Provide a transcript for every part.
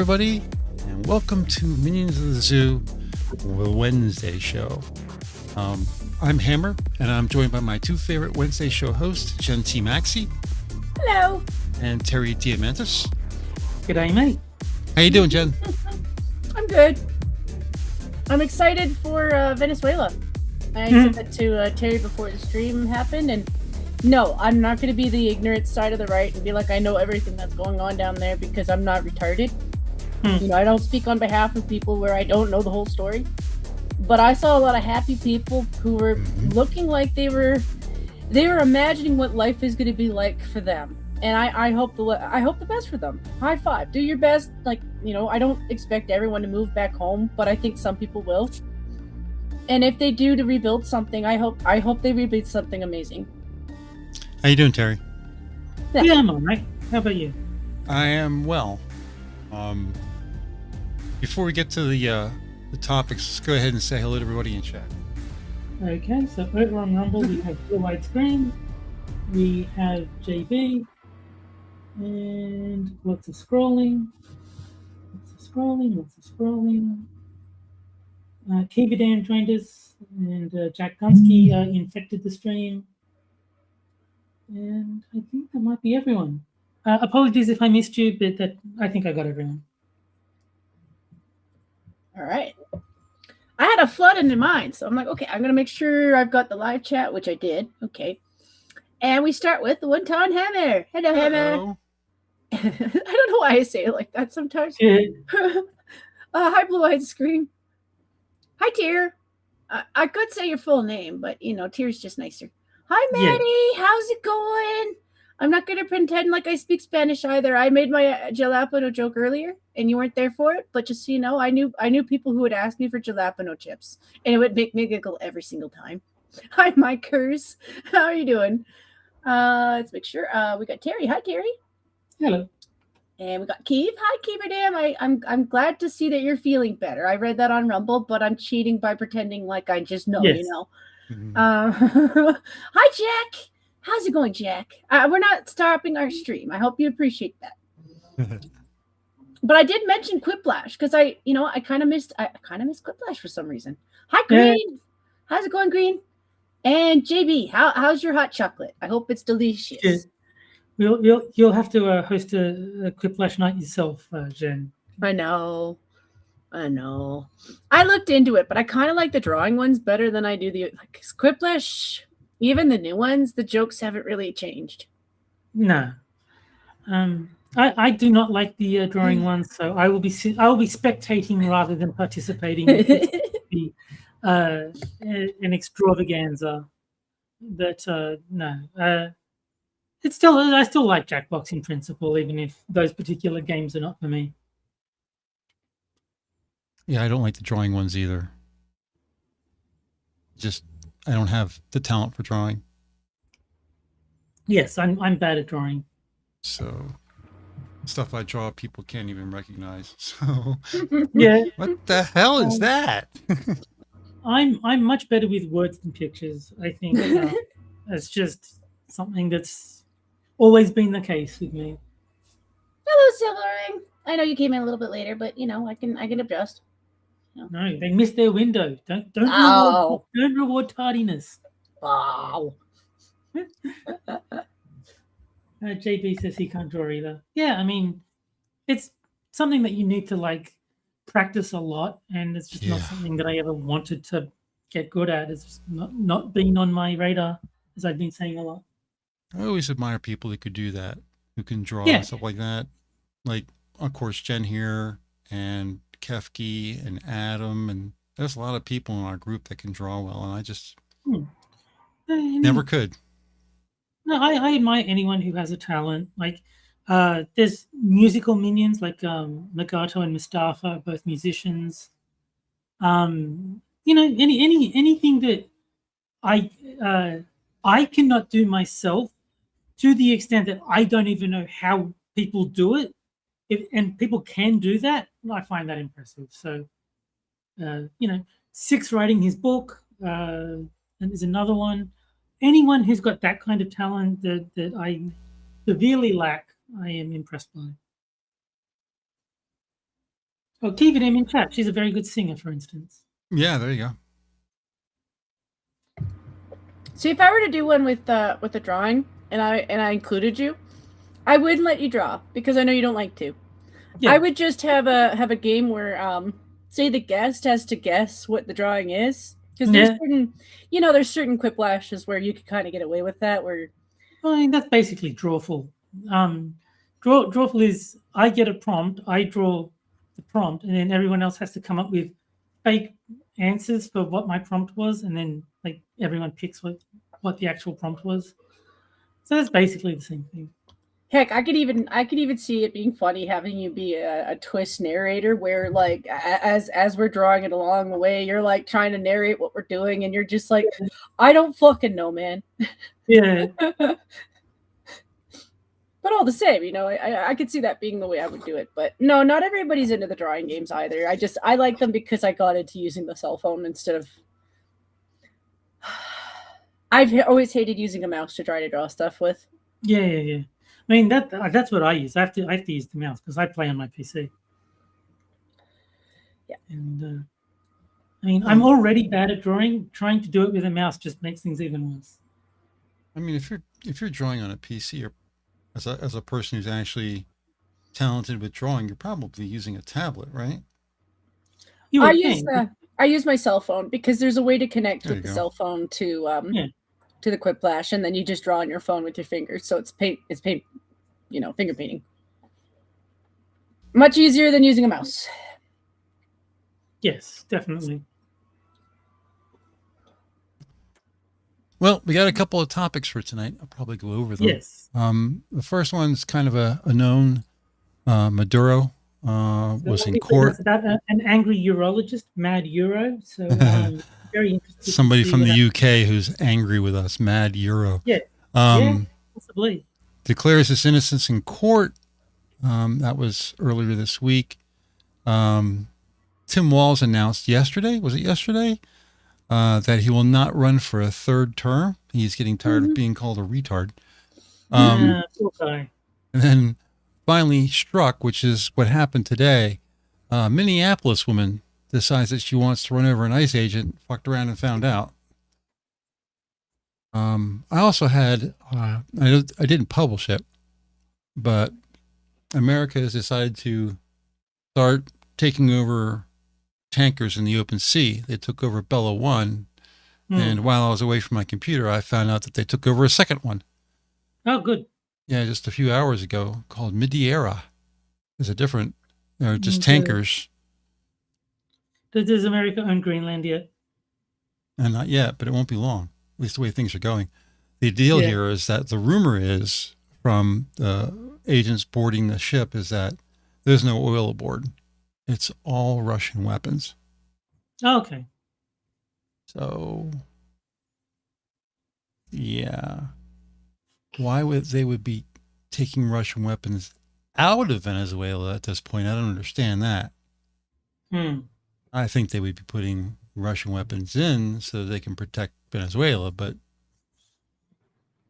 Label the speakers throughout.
Speaker 1: everybody, and welcome to Minions of the Zoo, the Wednesday show. I'm Hammer, and I'm joined by my two favorite Wednesday show hosts, Jen T. Maxey.
Speaker 2: Hello.
Speaker 1: And Terry Diamantis.
Speaker 3: G'day, mate.
Speaker 1: How you doing, Jen?
Speaker 2: I'm good. I'm excited for Venezuela. I said that to Terry before the stream happened, and no, I'm not going to be the ignorant side of the right and be like, I know everything that's going on down there, because I'm not retarded. You know, I don't speak on behalf of people where I don't know the whole story. But I saw a lot of happy people who were looking like they were imagining what life is going to be like for them. And I hope the best for them. High five. Do your best. Like, you know, I don't expect everyone to move back home, but I think some people will. And if they do to rebuild something, I hope they rebuild something amazing.
Speaker 1: How you doing, Terry?
Speaker 3: Yeah, I'm all right. How about you?
Speaker 1: I am well. Before we get to the topics, let's go ahead and say hello to everybody in chat.
Speaker 3: Okay, so over on Rumble we have Full Wide Screen, we have JB, and lots of scrolling. Kivadan joined us, and Jack Gunsky infected the stream. And I think that might be everyone. Apologies if I missed you, but I think I got everyone.
Speaker 2: All right. I had a flood in mind, so I'm like, okay, I'm going to make sure I've got the live chat, which I did. Okay. And we start with the one-ton hammer. Hello, Hammer. I don't know why I say it like that sometimes.
Speaker 3: Yeah.
Speaker 2: Hi, Blue-Eyed Scream. Hi, Tear. I could say your full name, but, you know, Tear's just nicer. Hi, Maddie. Yeah. How's it going? I'm not going to pretend like I speak Spanish either. I made my jalapeno joke earlier, and you weren't there for it. But just so you know, I knew people who would ask me for jalapeno chips, and it would make me giggle every single time. Hi, Mikers. How are you doing? Let's make sure. We got Terry. Hi, Terry.
Speaker 3: Hello.
Speaker 2: And we got Keeve. Hi, Keeverdam. I'm glad to see that you're feeling better. I read that on Rumble, but I'm cheating by pretending like I just know, yes. You know. Hi, Jack. How's it going, Jack? We're not stopping our stream. I hope you appreciate that. But I did mention Quiplash because I kind of missed Quiplash for some reason. Hi, Green. How's it going, Green? And JB, how's your hot chocolate? I hope it's delicious.
Speaker 3: Yeah. You'll have to host a Quiplash night yourself, Jen.
Speaker 2: I know. I looked into it, but I kind of like the drawing ones better than I do the Quiplash. Even the new ones, the jokes haven't really changed.
Speaker 3: No. I do not like the drawing ones, so I will be spectating rather than participating. Be an extravaganza. But no. I still like Jackbox in principle, even if those particular games are not for me.
Speaker 1: Yeah, I don't like the drawing ones either. I don't have the talent for drawing.
Speaker 3: Yes, I'm bad at drawing.
Speaker 1: So stuff I draw, people can't even recognize. So
Speaker 3: yeah,
Speaker 1: what the hell is that?
Speaker 3: I'm much better with words than pictures. I think it's just something that's always been the case with me.
Speaker 2: Hello, Silvering. I know you came in a little bit later, but you know I can adjust.
Speaker 3: No, they missed their window. Don't reward tardiness.
Speaker 2: Wow.
Speaker 3: JB says he can't draw either. Yeah, I mean, it's something that you need to practice a lot, and it's just not something that I ever wanted to get good at. It's just not been on my radar, as I've been saying a lot.
Speaker 1: I always admire people who could do that, who can draw and stuff like that. Like, of course, Jen here and Kefki and Adam, and there's a lot of people in our group that can draw well, and I just never could.
Speaker 3: No, I admire anyone who has a talent. There's musical minions like Nagato and Mustafa, both musicians. Anything that I cannot do myself, to the extent that I don't even know how people do it. And people can do that, I find that impressive. So, Six writing his book, and there's another one. Anyone who's got that kind of talent that I severely lack, I am impressed by. Oh, keep it in chat. She's a very good singer, for instance.
Speaker 1: Yeah, there you go.
Speaker 2: See, if I were to do one with the drawing, and I included you, I wouldn't let you draw because I know you don't like to. Yeah. I would just have a game where say the guest has to guess what the drawing is, because there's certain, there's certain quiplashes where you could kind of get away with that. Where
Speaker 3: I mean, that's basically drawful. Drawful is I get a prompt, I draw the prompt, and then everyone else has to come up with fake answers for what my prompt was, and then like everyone picks what the actual prompt was. So that's basically the same thing.
Speaker 2: Heck, I could even see it being funny having you be a TUES narrator, where like as we're drawing it along the way, you're like trying to narrate what we're doing, and you're just like, I don't fucking know, man.
Speaker 3: Yeah.
Speaker 2: But all the same, I could see that being the way I would do it. But no, not everybody's into the drawing games either. I like them because I got into using the cell phone instead of. I've always hated using a mouse to try to draw stuff with.
Speaker 3: Yeah. I mean that's what I use. I have to use the mouse because I play on my PC.
Speaker 2: Yeah.
Speaker 3: And I mean, I'm already bad at drawing. Trying to do it with a mouse just makes things even worse.
Speaker 1: I mean, if you're drawing on a PC or as a person who's actually talented with drawing, you're probably using a tablet, right?
Speaker 2: I use my cell phone because there's a way to connect with the cell phone to the quiplash, and then you just draw on your phone with your fingers. So it's paint, finger painting. Much easier than using a mouse.
Speaker 3: Yes, definitely.
Speaker 1: Well, we got a couple of topics for tonight. I'll probably go over them.
Speaker 3: Yes.
Speaker 1: The first one's kind of a known. Maduro was in court.
Speaker 3: About an angry urologist, Mad Euro. So very interesting.
Speaker 1: Somebody from the UK who's angry with us, Mad Euro.
Speaker 3: Yeah. Possibly.
Speaker 1: Declares his innocence in court. That was earlier this week. Tim Walz announced yesterday, was it yesterday, that he will not run for a third term. He's getting tired of being called a retard.
Speaker 3: Poor guy.
Speaker 1: And then finally struck, which is what happened today. Minneapolis woman decides that she wants to run over an ICE agent, fucked around and found out. I also had, I didn't publish it, but America has decided to start taking over tankers in the open sea. They took over Bella 1, and while I was away from my computer, I found out that they took over a second one.
Speaker 3: Oh, good.
Speaker 1: Yeah, just a few hours ago, called Midiera. There's a different, just tankers.
Speaker 3: Does America own Greenland yet?
Speaker 1: Not yet, but it won't be long, at least the way things are going. The deal here is that the rumor is from the agents boarding the ship is that there's no oil aboard. It's all Russian weapons.
Speaker 3: Oh, okay.
Speaker 1: So, yeah. Why would they be taking Russian weapons out of Venezuela at this point? I don't understand that. I think they would be putting Russian weapons in so they can protect Venezuela, but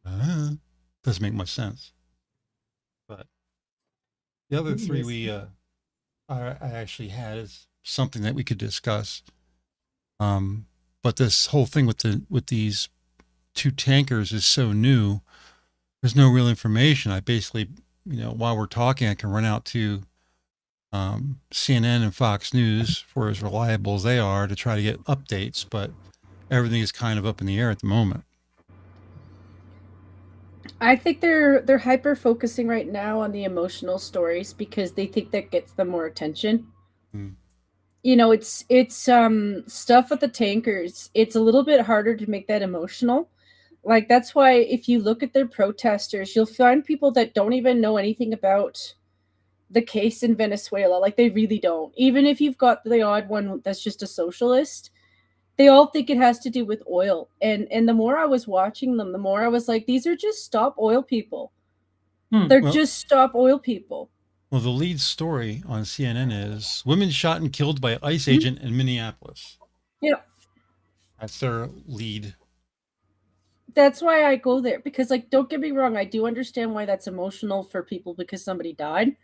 Speaker 1: doesn't make much sense. But the other three I actually had is something that we could discuss. But this whole thing with these two tankers is so new. There's no real information. I basically, while we're talking, I can run out to CNN and Fox News for as reliable as they are to try to get updates, but everything is kind of up in the air at the moment.
Speaker 2: I think they're hyper focusing right now on the emotional stories because they think that gets them more attention. It's stuff with the tankers. It's a little bit harder to make that emotional. Like, that's why if you look at their protesters, you'll find people that don't even know anything about the case in Venezuela. Like, they really don't. Even if you've got the odd one that's just a socialist, they all think it has to do with oil. And the more I was watching them, the more I was like, these are just stop oil people. They're just stop oil people.
Speaker 1: Well, the lead story on CNN is women shot and killed by ICE agent in Minneapolis.
Speaker 2: Yeah.
Speaker 1: That's their lead.
Speaker 2: That's why I go there, because, like, don't get me wrong, I do understand why that's emotional for people because somebody died.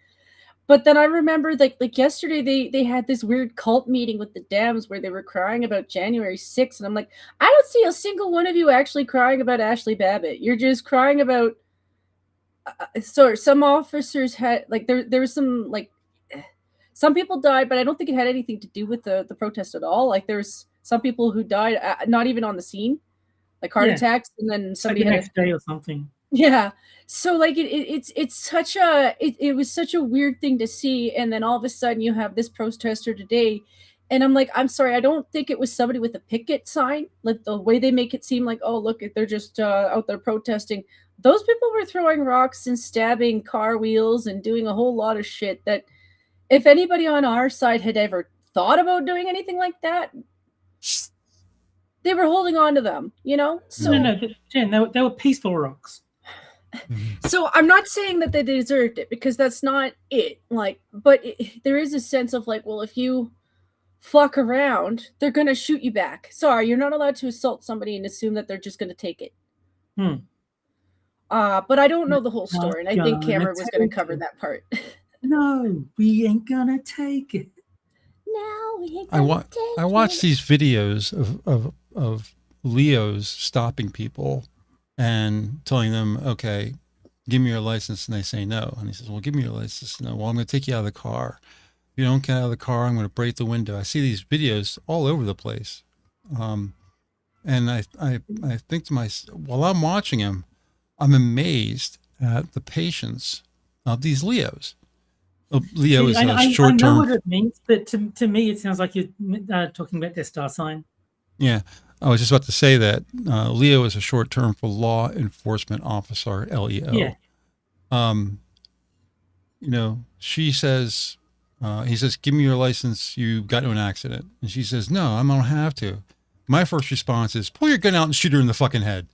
Speaker 2: But then I remember like yesterday they had this weird cult meeting with the Dems where they were crying about January 6th, and I'm like, I don't see a single one of you actually crying about Ashley Babbitt. You're just crying about so some officers had like there was some like some people died, but I don't think it had anything to do with the protest at all. Like there's some people who died not even on the scene, like heart attacks, and then somebody
Speaker 3: like the
Speaker 2: had
Speaker 3: next day or something.
Speaker 2: Yeah. So like it's such a it was such a weird thing to see, and then all of a sudden you have this protester today, and I'm like, I'm sorry, I don't think it was somebody with a picket sign. Like the way they make it seem like, oh look, they're just out there protesting. Those people were throwing rocks and stabbing car wheels and doing a whole lot of shit that if anybody on our side had ever thought about doing anything like that, they were holding on to them, you know? So
Speaker 3: No, Jen, they were peaceful rocks.
Speaker 2: So I'm not saying that they deserved it, because that's not it. Like, but there is a sense of like, well, if you fuck around, they're gonna shoot you back. Sorry, you're not allowed to assault somebody and assume that they're just gonna take it. But I don't know the whole story, and I think Cameron was gonna cover that part.
Speaker 3: No, we ain't gonna take it.
Speaker 2: No, we ain't
Speaker 1: I watch these videos of Leos stopping people and telling them, okay, give me your license. And they say no. And he says, well, give me your license. No, well, I'm going to take you out of the car. If you don't get out of the car, I'm going to break the window. I see these videos all over the place. And I think to myself, while I'm watching them, I'm amazed at the patience of these Leos. Leo is a short term.
Speaker 3: I know what it means, but to me, it sounds like you're talking about their star sign.
Speaker 1: Yeah. I was just about to say that Leo is a short term for law enforcement officer, LEO.
Speaker 3: Yeah.
Speaker 1: You know, she says, he says, give me your license. You got into an accident. And she says, no, I don't have to. My first response is pull your gun out and shoot her in the fucking head.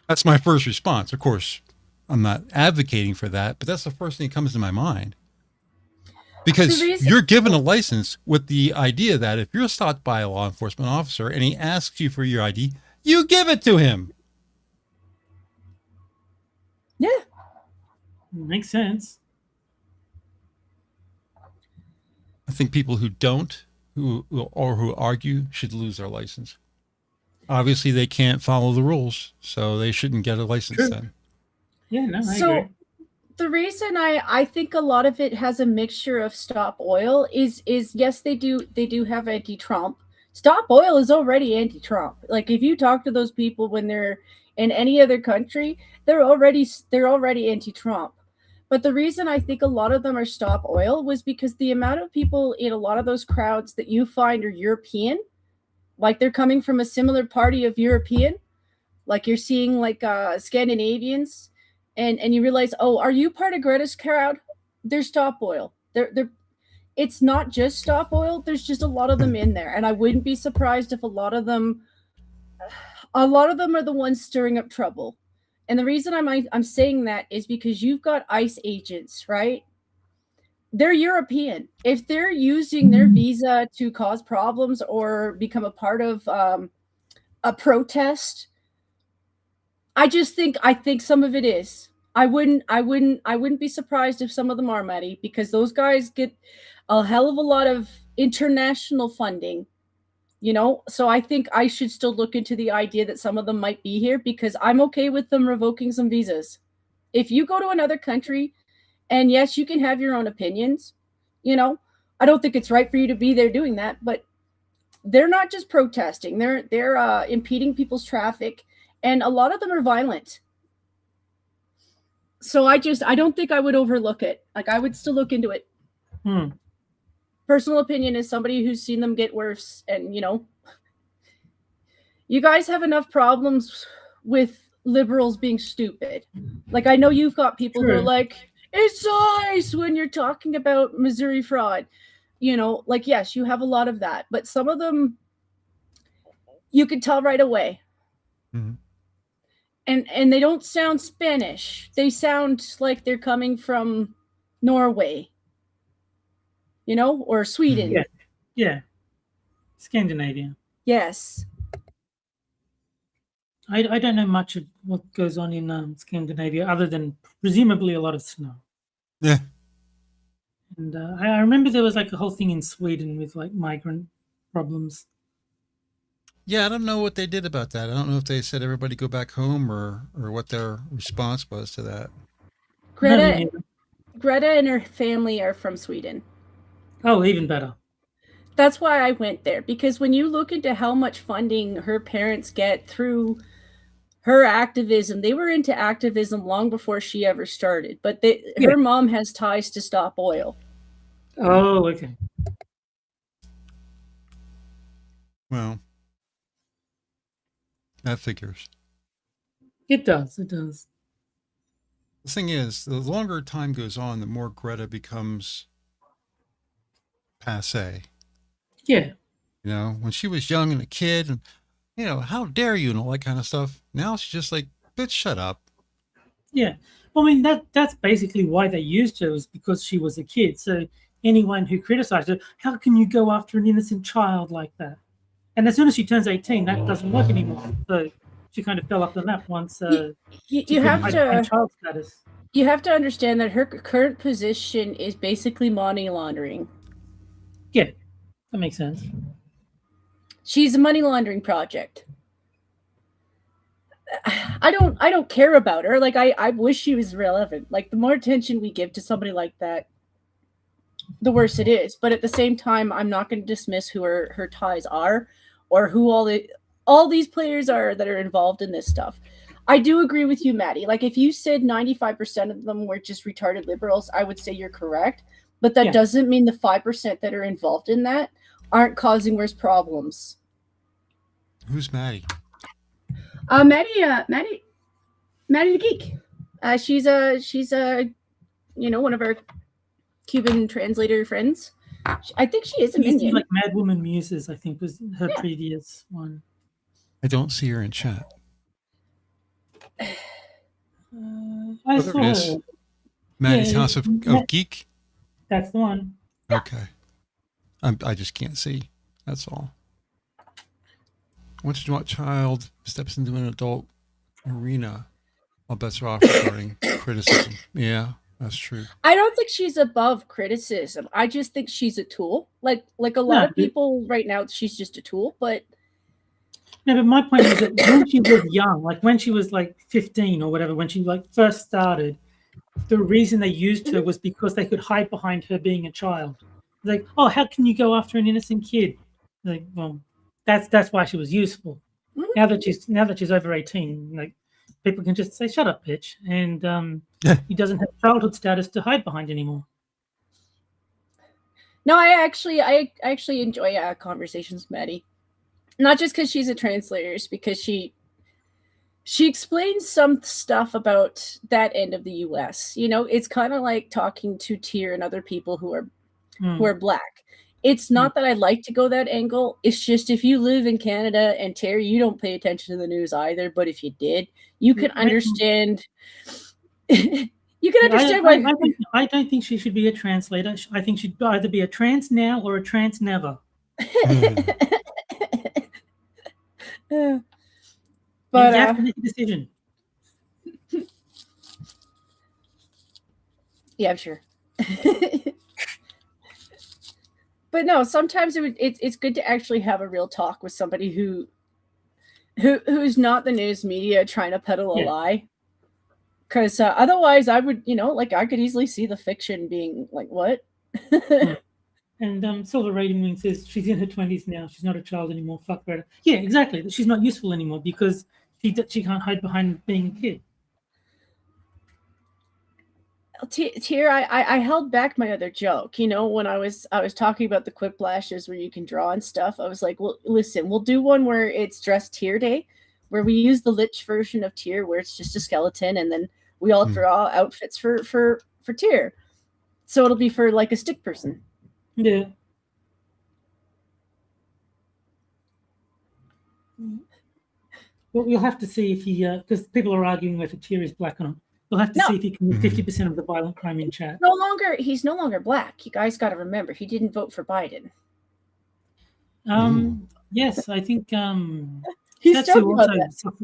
Speaker 1: That's my first response. Of course, I'm not advocating for that, but that's the first thing that comes to my mind. Because you're given a license with the idea that if you're stopped by a law enforcement officer and he asks you for your ID, you give it to him.
Speaker 2: Yeah.
Speaker 3: Makes sense.
Speaker 1: I think people who don't, who argue, should lose their license. Obviously, they can't follow the rules, so they shouldn't get a license then.
Speaker 3: Yeah, no, I agree.
Speaker 2: The reason I think a lot of it has a mixture of Stop Oil is yes, they do have anti-Trump. Stop Oil is already anti-Trump. Like if you talk to those people when they're in any other country, they're already anti-Trump. But the reason I think a lot of them are Stop Oil was because the amount of people in a lot of those crowds that you find are European, like they're coming from a similar party of European, like you're seeing like Scandinavians. And you realize, oh, are you part of Greta's crowd? They're Stop Oil. It's not just Stop Oil. There's just a lot of them in there, and I wouldn't be surprised if a lot of them are the ones stirring up trouble. And the reason I'm saying that is because you've got ICE agents, right? They're European. If they're using their visa to cause problems or become a part of a protest, I think some of it is. I wouldn't be surprised if some of them are, Maddie, because those guys get a hell of a lot of international funding, you know? So I think I should still look into the idea that some of them might be here, because I'm okay with them revoking some visas. If you go to another country, and yes, you can have your own opinions, you know, I don't think it's right for you to be there doing that, but they're not just protesting. They're impeding people's traffic. And a lot of them are violent. So I don't think I would overlook it. Like I would still look into it. Personal opinion is somebody who's seen them get worse. And, you know, you guys have enough problems with liberals being stupid. Like I know you've got people who are like, it's ICE when you're talking about Missouri fraud. You know, like, yes, you have a lot of that. But some of them, you can tell right away. And they don't sound Spanish. They sound like they're coming from Norway, you know, or Sweden.
Speaker 3: Yeah. Scandinavia.
Speaker 2: Yes.
Speaker 3: I don't know much of what goes on in Scandinavia other than presumably a lot of snow.
Speaker 1: Yeah.
Speaker 3: And I remember there was like a whole thing in Sweden with like migrant problems.
Speaker 1: Yeah, I don't know what they did about that. I don't know if they said everybody go back home or what their response was to that.
Speaker 2: Greta and her family are from Sweden.
Speaker 3: Oh, even better.
Speaker 2: That's why I went there, because when you look into how much funding her parents get through her activism, they were into activism long before she ever started, but her mom has ties to stop oil.
Speaker 3: Oh, okay.
Speaker 1: Well, that figures.
Speaker 3: It does. It does.
Speaker 1: The thing is, the longer time goes on, the more Greta becomes passé.
Speaker 3: Yeah.
Speaker 1: You know, when she was young and a kid, and you know, how dare you and all that kind of stuff. Now she's just like, bitch, shut up.
Speaker 3: Yeah. Well, I mean, that's basically why they used her, was because she was a kid. So anyone who criticized her, how can you go after an innocent child like that? And as soon as she turns 18, that doesn't work anymore. So she kind of fell off the map once
Speaker 2: you have to
Speaker 3: child status.
Speaker 2: You have to understand that her current position is basically money laundering.
Speaker 3: Yeah, that makes sense.
Speaker 2: She's a money laundering project. I don't care about her. Like, I wish she was relevant. Like, the more attention we give to somebody like that, the worse it is. But at the same time, I'm not going to dismiss who her ties are, or who all these players are that are involved in this stuff. I do agree with you, Maddie. Like, if you said 95% of them were just retarded liberals, I would say you're correct. But that doesn't mean the 5% that are involved in that aren't causing worse problems.
Speaker 1: Who's Maddie?
Speaker 2: Maddie the Geek. She's one of our Cuban translator friends. I think she is a minion.
Speaker 3: Like Madwoman Muses, I think, was her previous one.
Speaker 1: I don't see her in chat.
Speaker 3: I saw her.
Speaker 1: Maddie's House of Geek?
Speaker 3: That's the one.
Speaker 1: Okay. I just can't see. That's all. Once a child steps into an adult arena, all bets are off regarding criticism. Yeah, that's true.
Speaker 2: I don't think she's above criticism. I just think she's a tool. Like a lot of people right now, she's just a tool. But
Speaker 3: no, but my point is that when she was young, like when she was like 15 or whatever, when she like first started, the reason they used her was because they could hide behind her being a child. Like, oh, how can you go after an innocent kid? Like, well, that's why she was useful. Mm-hmm. Now that she's over 18, like people can just say, "Shut up, bitch," and he doesn't have childhood status to hide behind anymore.
Speaker 2: No, I actually enjoy conversations with Maddie, not just because she's a translator, it's because she explains some stuff about that end of the U.S. You know, it's kind of like talking to THUR and other people who are Black. It's not that I like to go that angle. It's just if you live in Canada and THUR, you don't pay attention to the news either. But if you did, you can understand. You can understand why.
Speaker 3: I don't think she should be a translator. I think she'd either be a trans now or a trans never.
Speaker 2: But
Speaker 3: you have to make a decision.
Speaker 2: Yeah, I'm sure. But no, sometimes it's good to actually have a real talk with somebody who's not the news media trying to peddle a lie. Because otherwise, I would, I could easily see the fiction being like, what?
Speaker 3: And Silver Rating Wing says she's in her 20s now. She's not a child anymore. Fuck her. Yeah, exactly. She's not useful anymore because she can't hide behind being a kid.
Speaker 2: THUR, I held back my other joke. When I was talking about the Quicklashes where you can draw and stuff, I was like, well, listen, we'll do one where it's Dress THUR Day, where we use the Lich version of THUR, where it's just a skeleton, and then we all draw outfits for THUR. So it'll be for like a stick person.
Speaker 3: Yeah. Well, we'll have to see if he, because people are arguing whether THUR is Black or not. We'll have to see if he can move 50% of the violent crime in chat.
Speaker 2: He's no longer Black. You guys got to remember, he didn't vote for Biden.
Speaker 3: Yes, I think
Speaker 2: he's
Speaker 3: also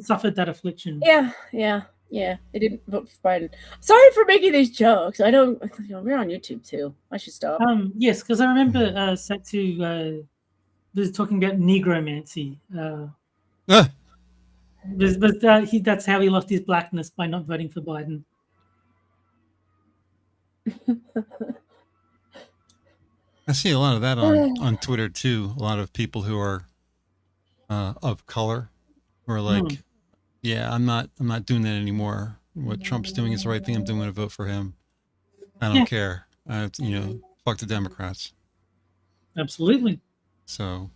Speaker 3: suffered that affliction.
Speaker 2: Yeah. Yeah, they didn't vote for Biden. Sorry for making these jokes. I don't. We're on YouTube too. I should stop.
Speaker 3: Yes, because I remember Satsu was talking about negromancy. But that's how he lost his blackness, by not voting for Biden.
Speaker 1: I see a lot of that on Twitter too. A lot of people who are of color who are like, yeah, I'm not doing that anymore. What Trump's doing is the right thing. I'm going to vote for him. I don't care. Fuck the Democrats.
Speaker 3: Absolutely.
Speaker 1: So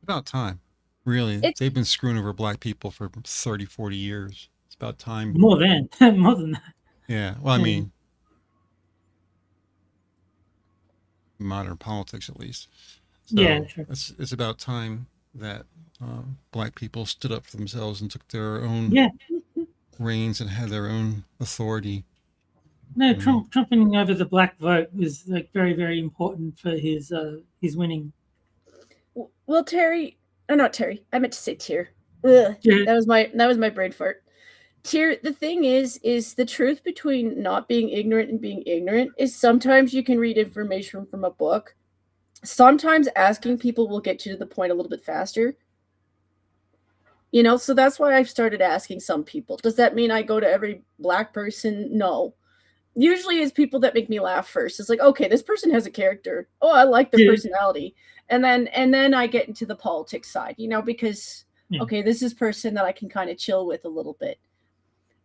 Speaker 1: about time. Really, they've been screwing over black people for 30, 40 years. It's about time.
Speaker 3: More than that.
Speaker 1: Yeah. Well, I mean, modern politics, at least. So
Speaker 3: yeah, sure.
Speaker 1: It's about time that black people stood up for themselves and took their own reins and had their own authority.
Speaker 3: No, Trump winning over the black vote was like very, very important for his winning.
Speaker 2: Well, Terry, not Terry. I meant to say Tier. Ugh, yeah. That was my brain fart. Tier. The thing is the truth between not being ignorant and being ignorant is sometimes you can read information from a book. Sometimes asking people will get you to the point a little bit faster. So that's why I've started asking some people. Does that mean I go to every black person? No. Usually it's people that make me laugh first. It's like, okay, this person has a character. Oh, I like their personality. And then I get into the politics side, because, okay, this is a person that I can kind of chill with a little bit.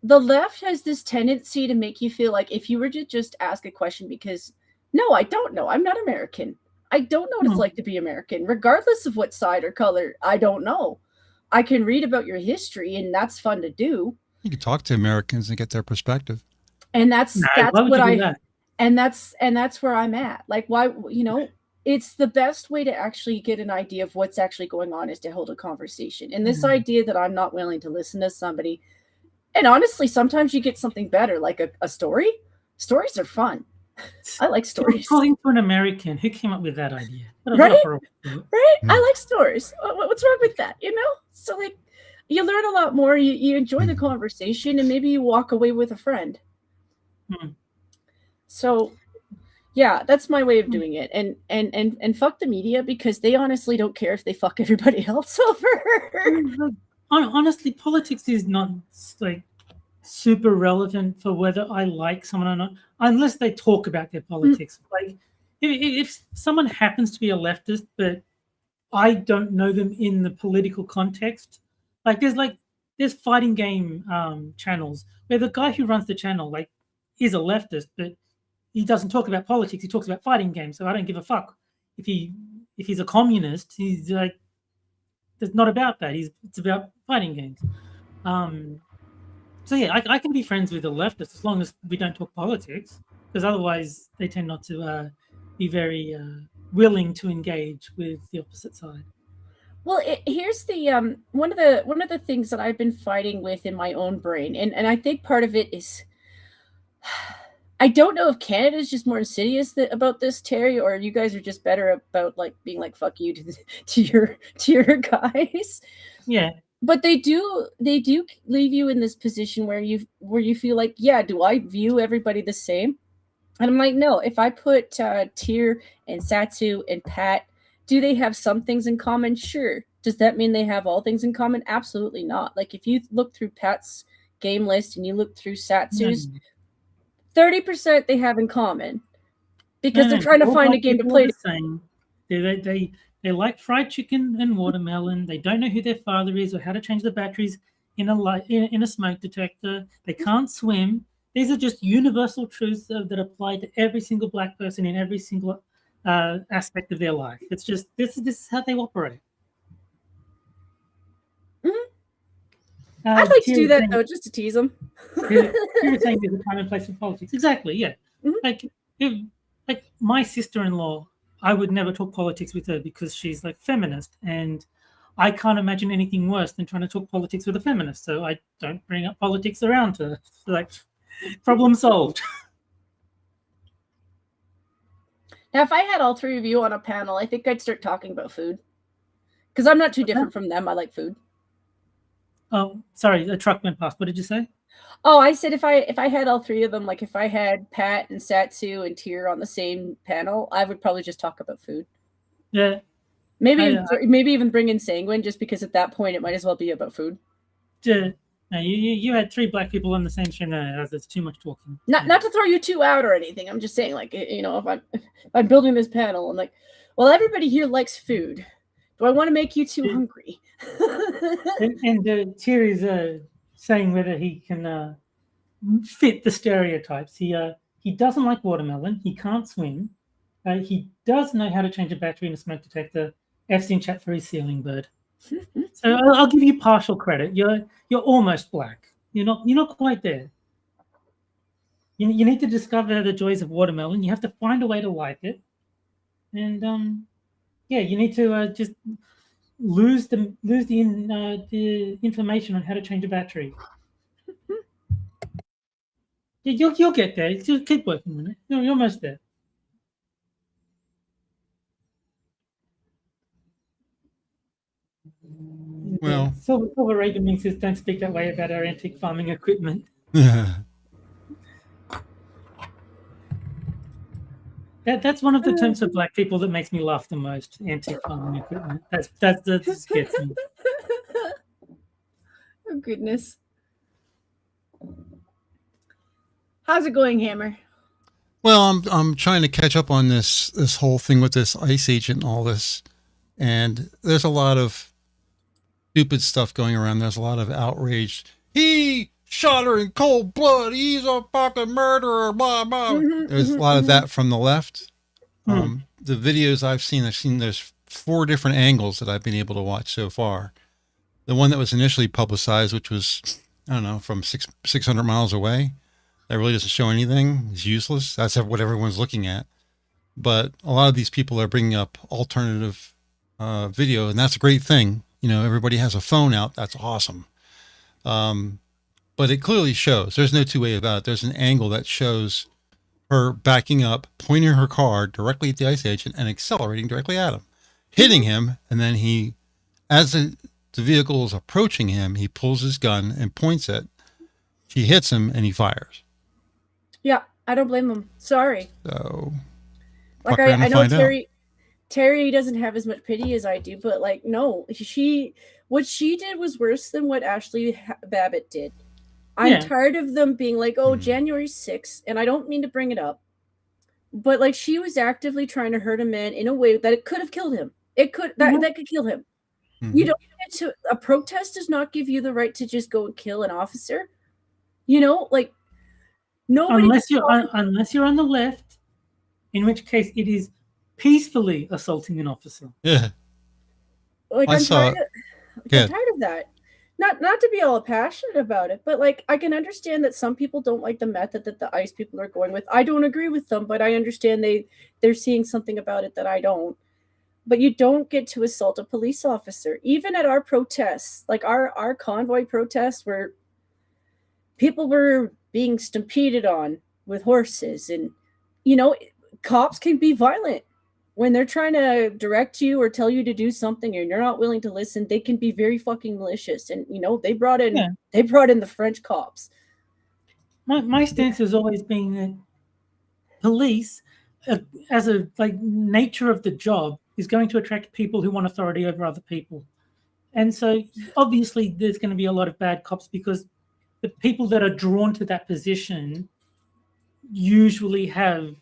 Speaker 2: The left has this tendency to make you feel like if you were to just ask a question because, no, I don't know. I'm not American. I don't know what it's like to be American, regardless of what side or color. I don't know. I can read about your history, and that's fun to do.
Speaker 1: You can talk to Americans and get their perspective.
Speaker 2: And that's where I'm at. Like, why, it's the best way to actually get an idea of what's actually going on is to hold a conversation. And this idea that I'm not willing to listen to somebody. And honestly, sometimes you get something better, like a story. Stories are fun. I like stories.
Speaker 3: According to an American, who came up with that idea?
Speaker 2: Right? I like stories. What's wrong with that? So like, you learn a lot more. You enjoy the conversation, and maybe you walk away with a friend. So, yeah, that's my way of doing it. And fuck the media, because they honestly don't care if they fuck everybody else over.
Speaker 3: Honestly, politics is not like super relevant for whether I like someone or not, unless they talk about their politics. Like if someone happens to be a leftist, but I don't know them in the political context, like there's fighting game channels where the guy who runs the channel is a leftist, but he doesn't talk about politics. He talks about fighting games. So I don't give a fuck if he's a communist. He's like, it's not about that. It's about fighting games. So yeah, I can be friends with a leftist as long as we don't talk politics, because otherwise they tend not to be very willing to engage with the opposite side.
Speaker 2: Well, here's the one of the things that I've been fighting with in my own brain, and I think part of it is, I don't know if Canada is just more insidious about this, Terry, or you guys are just better about being like fuck you to your guys.
Speaker 3: Yeah.
Speaker 2: But they do leave you in this position where you feel like, yeah, do I view everybody the same? And I'm like, no. If I put Tier and Satsu and Pat, do they have some things in common? Sure. Does that mean they have all things in common? Absolutely not. Like if you look through Pat's game list and you look through Satsu's, 30% they have in common, because they're trying to find a game to play.
Speaker 3: They like fried chicken and watermelon. They don't know who their father is or how to change the batteries in a smoke detector. They can't swim. These are just universal truths that apply to every single black person in every single aspect of their life. It's just this is how they operate.
Speaker 2: I'd like to do that though, just to tease them.
Speaker 3: You're saying there's a time and place for politics. Exactly, yeah. Like my sister-in-law, I would never talk politics with her because she's feminist, and I can't imagine anything worse than trying to talk politics with a feminist. So I don't bring up politics around her. Problem solved.
Speaker 2: Now, if I had all three of you on a panel, I think I'd start talking about food, because I'm not too different from them. I like food.
Speaker 3: Oh, sorry, the truck went past. What did you say?
Speaker 2: Oh, I said if I had all three of them, like if I had Pat and Satsu and THUR on the same panel, I would probably just talk about food.
Speaker 3: Yeah.
Speaker 2: Maybe even bring in Sanguine, just because at that point it might as well be about food.
Speaker 3: No, you had 3 black people on the same stream. No, that's too much talking.
Speaker 2: Not to throw you 2 out or anything. I'm just saying, like, you know, if I'm building this panel, I'm like, well, everybody here likes food. Do I want to make you too hungry?
Speaker 3: and THUR is saying whether he can fit the stereotypes. He doesn't like watermelon. He can't swim. He does know how to change a battery in a smoke detector. F's in chat for his ceiling bird. So I'll give you partial credit. You're almost black. You're not quite there. You need to discover the joys of watermelon. You have to find a way to like it, and yeah, you need to just lose the information on how to change a battery. You'll get there. Just keep working on it. You're almost there.
Speaker 1: Well,
Speaker 3: Silver Raven says, "Don't speak that way about our antique farming equipment." That's one of the terms for black people that makes me laugh the most. Antique farming equipment. That gets me.
Speaker 2: Oh goodness. How's it going, Hammer?
Speaker 1: Well, I'm trying to catch up on this whole thing with this ice agent and all this, and there's a lot of stupid stuff going around. There's a lot of outrage. He shot her in cold blood. He's a fucking murderer. Blah blah. There's a lot of that from the left. The videos I've seen there's 4 different angles that I've been able to watch so far. The one that was initially publicized, which was, I don't know, from 600 miles away, that really doesn't show anything. It's useless. That's what everyone's looking at. But a lot of these people are bringing up alternative video, and that's a great thing. You know, everybody has a phone out. That's awesome. But it clearly shows. There's no two way about it. There's an angle that shows her backing up, pointing her car directly at the ice agent and accelerating directly at him, hitting him. And then he, as the vehicle is approaching him, he pulls his gun and points it. He hits him and he fires.
Speaker 2: Yeah, I don't blame him. Sorry.
Speaker 1: So,
Speaker 2: like, I know Terry doesn't have as much pity as I do, but like, no, what she did was worse than what Ashley Babbitt did. I'm tired of them being like, oh, January 6th, and I don't mean to bring it up, but like, she was actively trying to hurt a man in a way that it could have killed him. That could kill him. You don't get to, a protest does not give you the right to just go and kill an officer. You know, like, nobody.
Speaker 3: Unless you're on the left, in which case it is peacefully assaulting an officer.
Speaker 1: Yeah.
Speaker 2: Like, I'm tired of that. Not to be all passionate about it, but like, I can understand that some people don't like the method that the ICE people are going with. I don't agree with them, but I understand they're seeing something about it that I don't. But you don't get to assault a police officer. Even at our protests, like our convoy protests, where people were being stampeded on with horses, and, you know, cops can be violent. When they're trying to direct you or tell you to do something and you're not willing to listen, they can be very fucking malicious. And, you know, they brought in the French cops.
Speaker 3: My stance has always been that police, as a nature of the job, is going to attract people who want authority over other people. And so obviously there's going to be a lot of bad cops, because the people that are drawn to that position usually have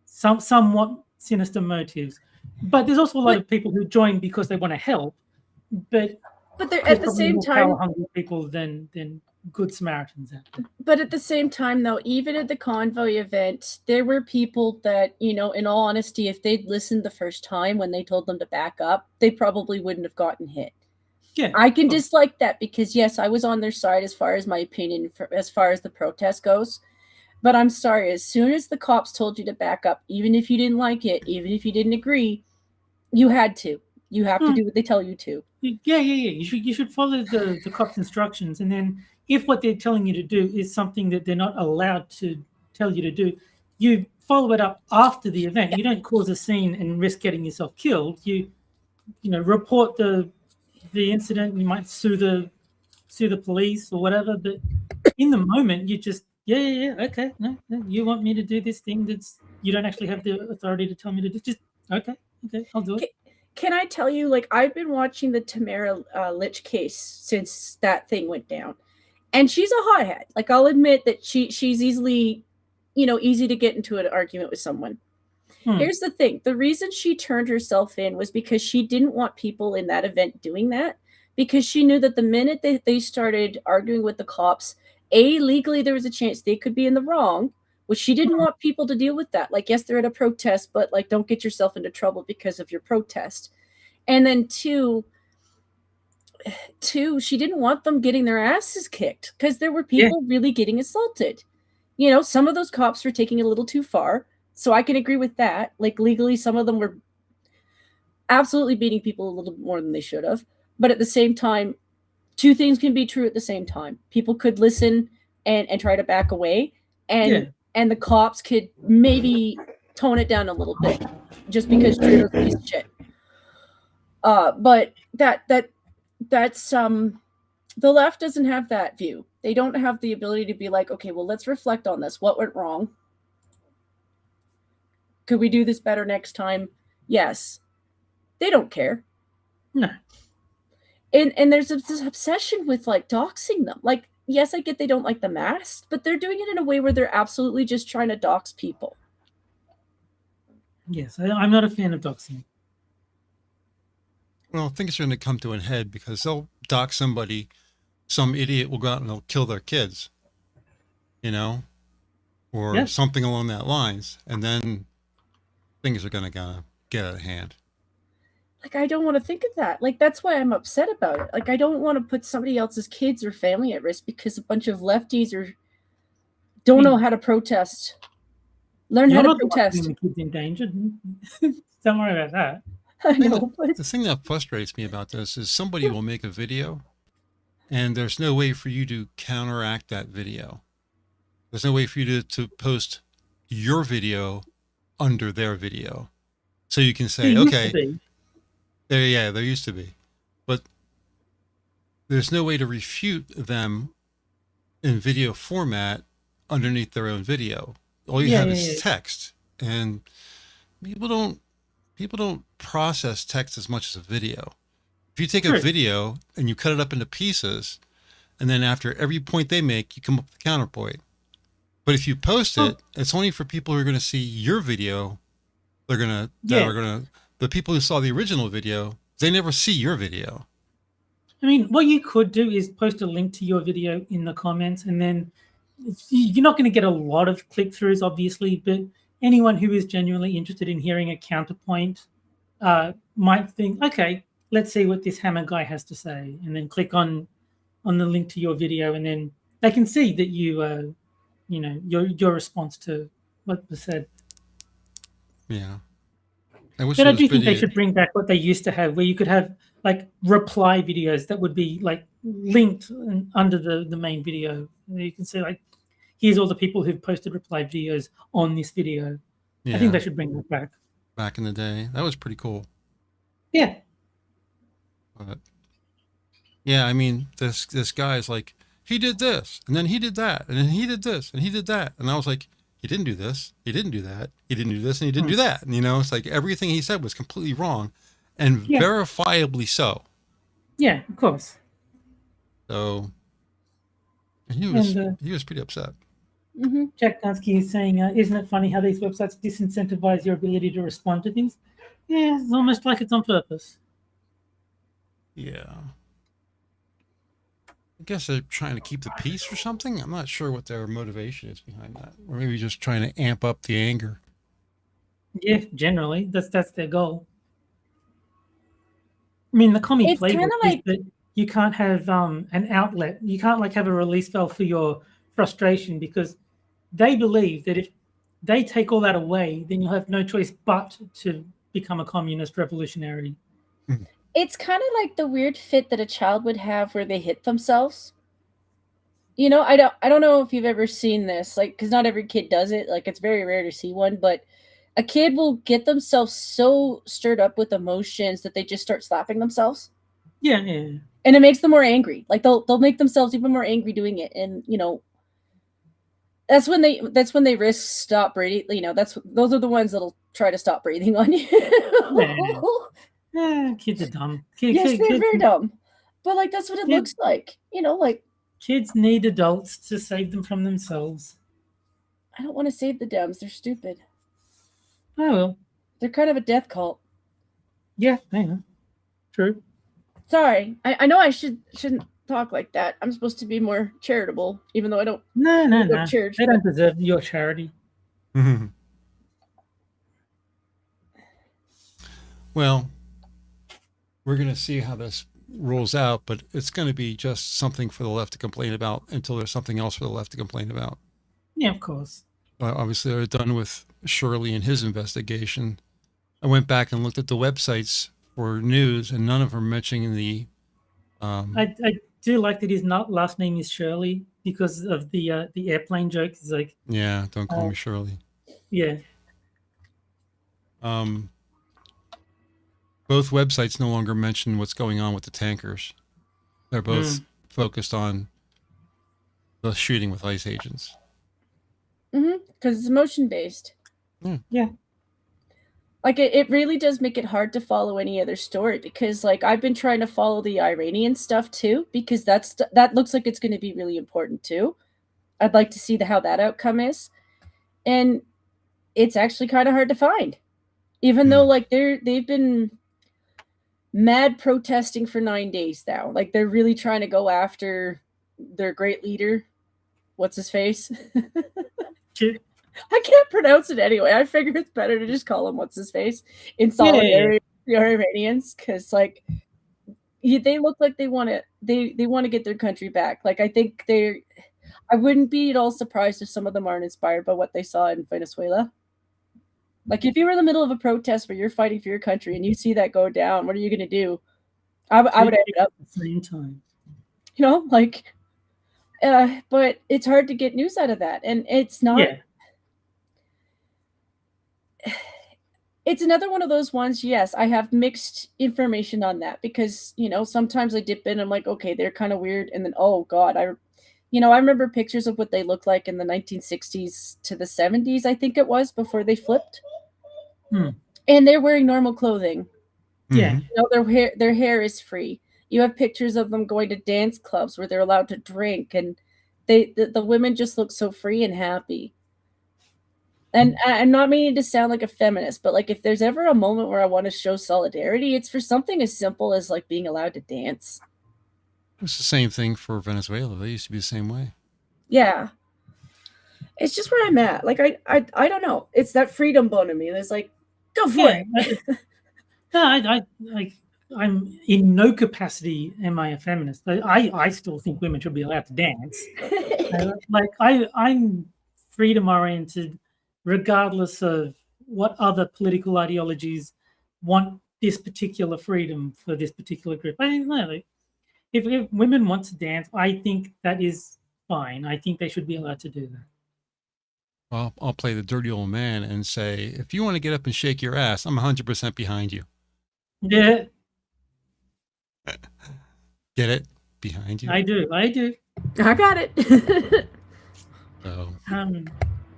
Speaker 3: somewhat sinister motives. But there's also a lot of people who join because they want to help. But
Speaker 2: they're at the same time
Speaker 3: power-hungry people than good Samaritans out there.
Speaker 2: But at the same time, though, even at the convoy event, there were people that, you know, in all honesty, if they'd listened the first time when they told them to back up, they probably wouldn't have gotten hit.
Speaker 3: Yeah,
Speaker 2: I can dislike that, because yes, I was on their side as far as my opinion, as far as the protest goes. But I'm sorry, as soon as the cops told you to back up, even if you didn't like it, even if you didn't agree, you had to. You have to do what they tell you to.
Speaker 3: Yeah. You should follow the cops' instructions, and then if what they're telling you to do is something that they're not allowed to tell you to do, you follow it up after the event. You don't cause a scene and risk getting yourself killed. You report the incident. You might sue the sue the police or whatever. But in the moment, you just, okay, no, you want me to do this thing that's, you don't actually have the authority to tell me to do, just, okay, I'll do it.
Speaker 2: Can I tell you, like, I've been watching the Tamara Lich case since that thing went down. And she's a hothead. Like, I'll admit that she's easily, easy to get into an argument with someone. Here's the thing. The reason she turned herself in was because she didn't want people in that event doing that, because she knew that the minute they started arguing with the cops, legally there was a chance they could be in the wrong, which she didn't want people to deal with that. Like, yes, they're at a protest, but like, don't get yourself into trouble because of your protest. And then two, she didn't want them getting their asses kicked because there were people really getting assaulted. Some of those cops were taking it a little too far. So I can agree with that. Like, legally, some of them were absolutely beating people a little more than they should have. But at the same time, two things can be true at the same time. People could listen and try to back away. And the cops could maybe tone it down a little bit just because Trudeau's a piece of shit. But that's the left doesn't have that view. They don't have the ability to be like, okay, well, let's reflect on this. What went wrong? Could we do this better next time? Yes. They don't care.
Speaker 3: No.
Speaker 2: And there's this obsession with like doxing them. Like, yes, I get they don't like the mask, but they're doing it in a way where they're absolutely just trying to dox people.
Speaker 3: Yes, I'm not a fan of doxing.
Speaker 1: Well, I think it's going to come to an head because they'll dox somebody, some idiot will go out and they'll kill their kids, or something along that lines. And then things are going to get out of hand.
Speaker 2: Like, I don't want to think of that. Like, that's why I'm upset about it. Like, I don't want to put somebody else's kids or family at risk because a bunch of lefties don't know how to protest. Learn how to protest.
Speaker 3: The kids endangered. Don't worry about that.
Speaker 2: I know.
Speaker 1: The thing that frustrates me about this is somebody will make a video and there's no way for you to counteract that video. There's no way for you to post your video under their video. So you can say, okay, there used to be, but there's no way to refute them in video format underneath their own video. All you have is text, and people don't process text as much as a video. If you take a video and you cut it up into pieces, and then after every point they make, you come up with a counterpoint. But if you post it, it's only for people who are going to see your video. The people who saw the original video, they never see your video.
Speaker 3: I mean, what you could do is post a link to your video in the comments, and then you're not going to get a lot of click-throughs, obviously, but anyone who is genuinely interested in hearing a counterpoint might think, okay, let's see what this hammer guy has to say, and then click on the link to your video, and then they can see that you, your response to what was said.
Speaker 1: Yeah.
Speaker 3: But I do think they should bring back what they used to have, where you could have like reply videos that would be like linked under the main video. You can say like, here's all the people who've posted reply videos on this video. Yeah. I think they should bring that back.
Speaker 1: Back in the day, that was pretty cool.
Speaker 3: Yeah.
Speaker 1: But yeah, I mean, this guy's like, he did this, and then he did that, and then he did this, and he did that, and I was like, he didn't do this, he didn't do that, he didn't do this, and he didn't do that. And, it's like everything he said was completely wrong, and verifiably so.
Speaker 3: Yeah, of course.
Speaker 1: So he was pretty upset.
Speaker 3: Mm-hmm. Jack Dunsky is saying, isn't it funny how these websites disincentivize your ability to respond to things? Yeah, it's almost like it's on purpose.
Speaker 1: Yeah. I guess they're trying to keep the peace or something. I'm not sure what their motivation is behind that. Or maybe just trying to amp up the anger.
Speaker 3: Yeah, generally. That's their goal. I mean, the commie playbook is that you can't have an outlet. You can't like have a release valve for your frustration, because they believe that if they take all that away, then you'll have no choice but to become a communist revolutionary.
Speaker 1: Mm-hmm.
Speaker 2: It's kind of like the weird fit that a child would have where they hit themselves. I don't know if you've ever seen this, like, because not every kid does it. Like, it's very rare to see one, but a kid will get themselves so stirred up with emotions that they just start slapping themselves.
Speaker 3: Yeah.
Speaker 2: And it makes them more angry. Like they'll make themselves even more angry doing it. And that's when they risk stop breathing. Those are the ones that'll try to stop breathing on you.
Speaker 3: Yeah, kids are dumb.
Speaker 2: Yes, they're very dumb. But like that's what it looks like. Like
Speaker 3: kids need adults to save them from themselves.
Speaker 2: I don't want to save the dumbs. They're stupid.
Speaker 3: Oh well.
Speaker 2: They're kind of a death cult.
Speaker 3: Yeah, I know. True.
Speaker 2: Sorry. I know I shouldn't talk like that. I'm supposed to be more charitable, even though I don't.
Speaker 3: No. Church, they don't deserve your charity.
Speaker 1: Well, we're going to see how this rolls out, but it's going to be just something for the left to complain about until there's something else for the left to complain about.
Speaker 3: Yeah, of course.
Speaker 1: Obviously, they're done with Shirley and his investigation. I went back and looked at the websites for news, and none of them are mentioning the.
Speaker 3: I do like that his last name is Shirley because of the airplane joke. It's like,
Speaker 1: yeah, don't call me Shirley.
Speaker 3: Yeah.
Speaker 1: Both websites no longer mention what's going on with the tankers. They're both focused on the shooting with ICE agents.
Speaker 2: Because it's motion based.
Speaker 3: Yeah.
Speaker 2: Like it really does make it hard to follow any other story because like I've been trying to follow the Iranian stuff too because that looks like it's going to be really important too. I'd like to see how that outcome is, and it's actually kind of hard to find, even though like they've been mad protesting for 9 days now. Like they're really trying to go after their great leader. What's his face? I can't pronounce it anyway. I figure it's better to just call him what's his face in solidarity with the Iranians because like they look like they want to get their country back. Like I think I wouldn't be at all surprised if some of them aren't inspired by what they saw in Venezuela. Like if you were in the middle of a protest where you're fighting for your country and you see that go down, what are you going to do? I would end up
Speaker 3: at the same time.
Speaker 2: But it's hard to get news out of that, and it's not.
Speaker 3: Yeah.
Speaker 2: It's another one of those ones. Yes, I have mixed information on that because sometimes I dip in. I'm like, okay, they're kind of weird, and then oh god, I remember pictures of what they looked like in the 1960s to the 70s. I think it was before they flipped, and they're wearing normal clothing.
Speaker 3: Yeah,
Speaker 2: their hair is free. You have pictures of them going to dance clubs where they're allowed to drink, and the women just look so free and happy. And I'm not meaning to sound like a feminist, but like if there's ever a moment where I want to show solidarity, it's for something as simple as like being allowed to dance.
Speaker 1: It's the same thing for Venezuela. They used to be the same way.
Speaker 2: Yeah. It's just where I'm at. Like I don't know. It's that freedom bone in me. There's like, go for it.
Speaker 3: No, I'm in no capacity am I a feminist. I still think women should be allowed to dance. I'm freedom oriented, regardless of what other political ideologies want this particular freedom for this particular group. I think if women want to dance, I think that is fine. I think they should be allowed to do that.
Speaker 1: Well, I'll play the dirty old man and say, if you want to get up and shake your ass, I'm 100% behind you.
Speaker 3: Yeah.
Speaker 1: Get it? Behind you?
Speaker 3: I do.
Speaker 2: I got it.
Speaker 1: So.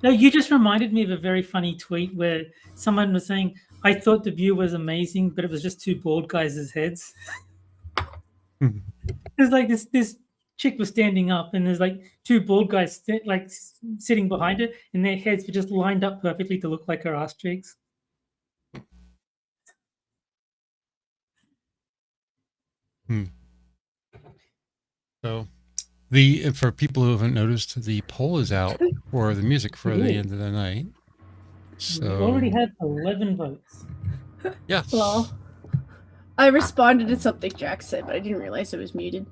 Speaker 3: No, you just reminded me of a very funny tweet where someone was saying, I thought the view was amazing, but it was just two bald guys' heads. There's like this chick was standing up and there's like two bald guys sitting behind her and their heads were just lined up perfectly to look like her ass cheeks.
Speaker 1: So for people who haven't noticed, the poll is out for the music for the end of the night. So
Speaker 3: we already had 11 votes.
Speaker 1: Yes.
Speaker 2: Well, I responded to something Jack said, but I didn't realize it was muted.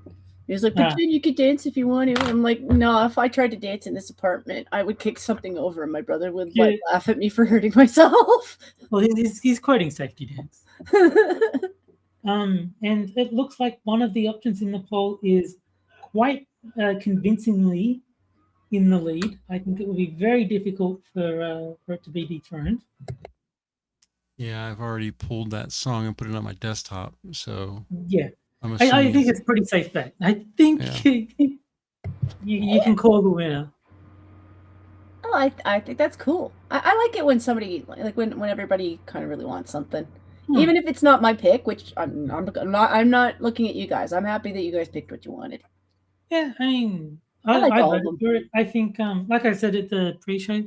Speaker 2: He was like, but Jen, you could dance if you want to. I'm like, no, if I tried to dance in this apartment, I would kick something over and my brother would laugh at me for hurting myself.
Speaker 3: Well, he's quoting safety dance. And it looks like one of the options in the poll is quite convincingly in the lead. I think it will be very difficult for it to be dethroned.
Speaker 1: Yeah, I've already pulled that song and put it on my desktop. So
Speaker 3: yeah,
Speaker 1: I'm
Speaker 3: I
Speaker 1: assuming
Speaker 3: think it's a pretty safe bet. I think you can call the winner.
Speaker 2: Oh, I think that's cool. I like it when somebody like when everybody kind of really wants something, even if it's not my pick. Which I'm not looking at you guys. I'm happy that you guys picked what you wanted.
Speaker 3: Yeah, I mean,
Speaker 2: I like all of
Speaker 3: voted
Speaker 2: them.
Speaker 3: for it. I think, like I said at the pre-show,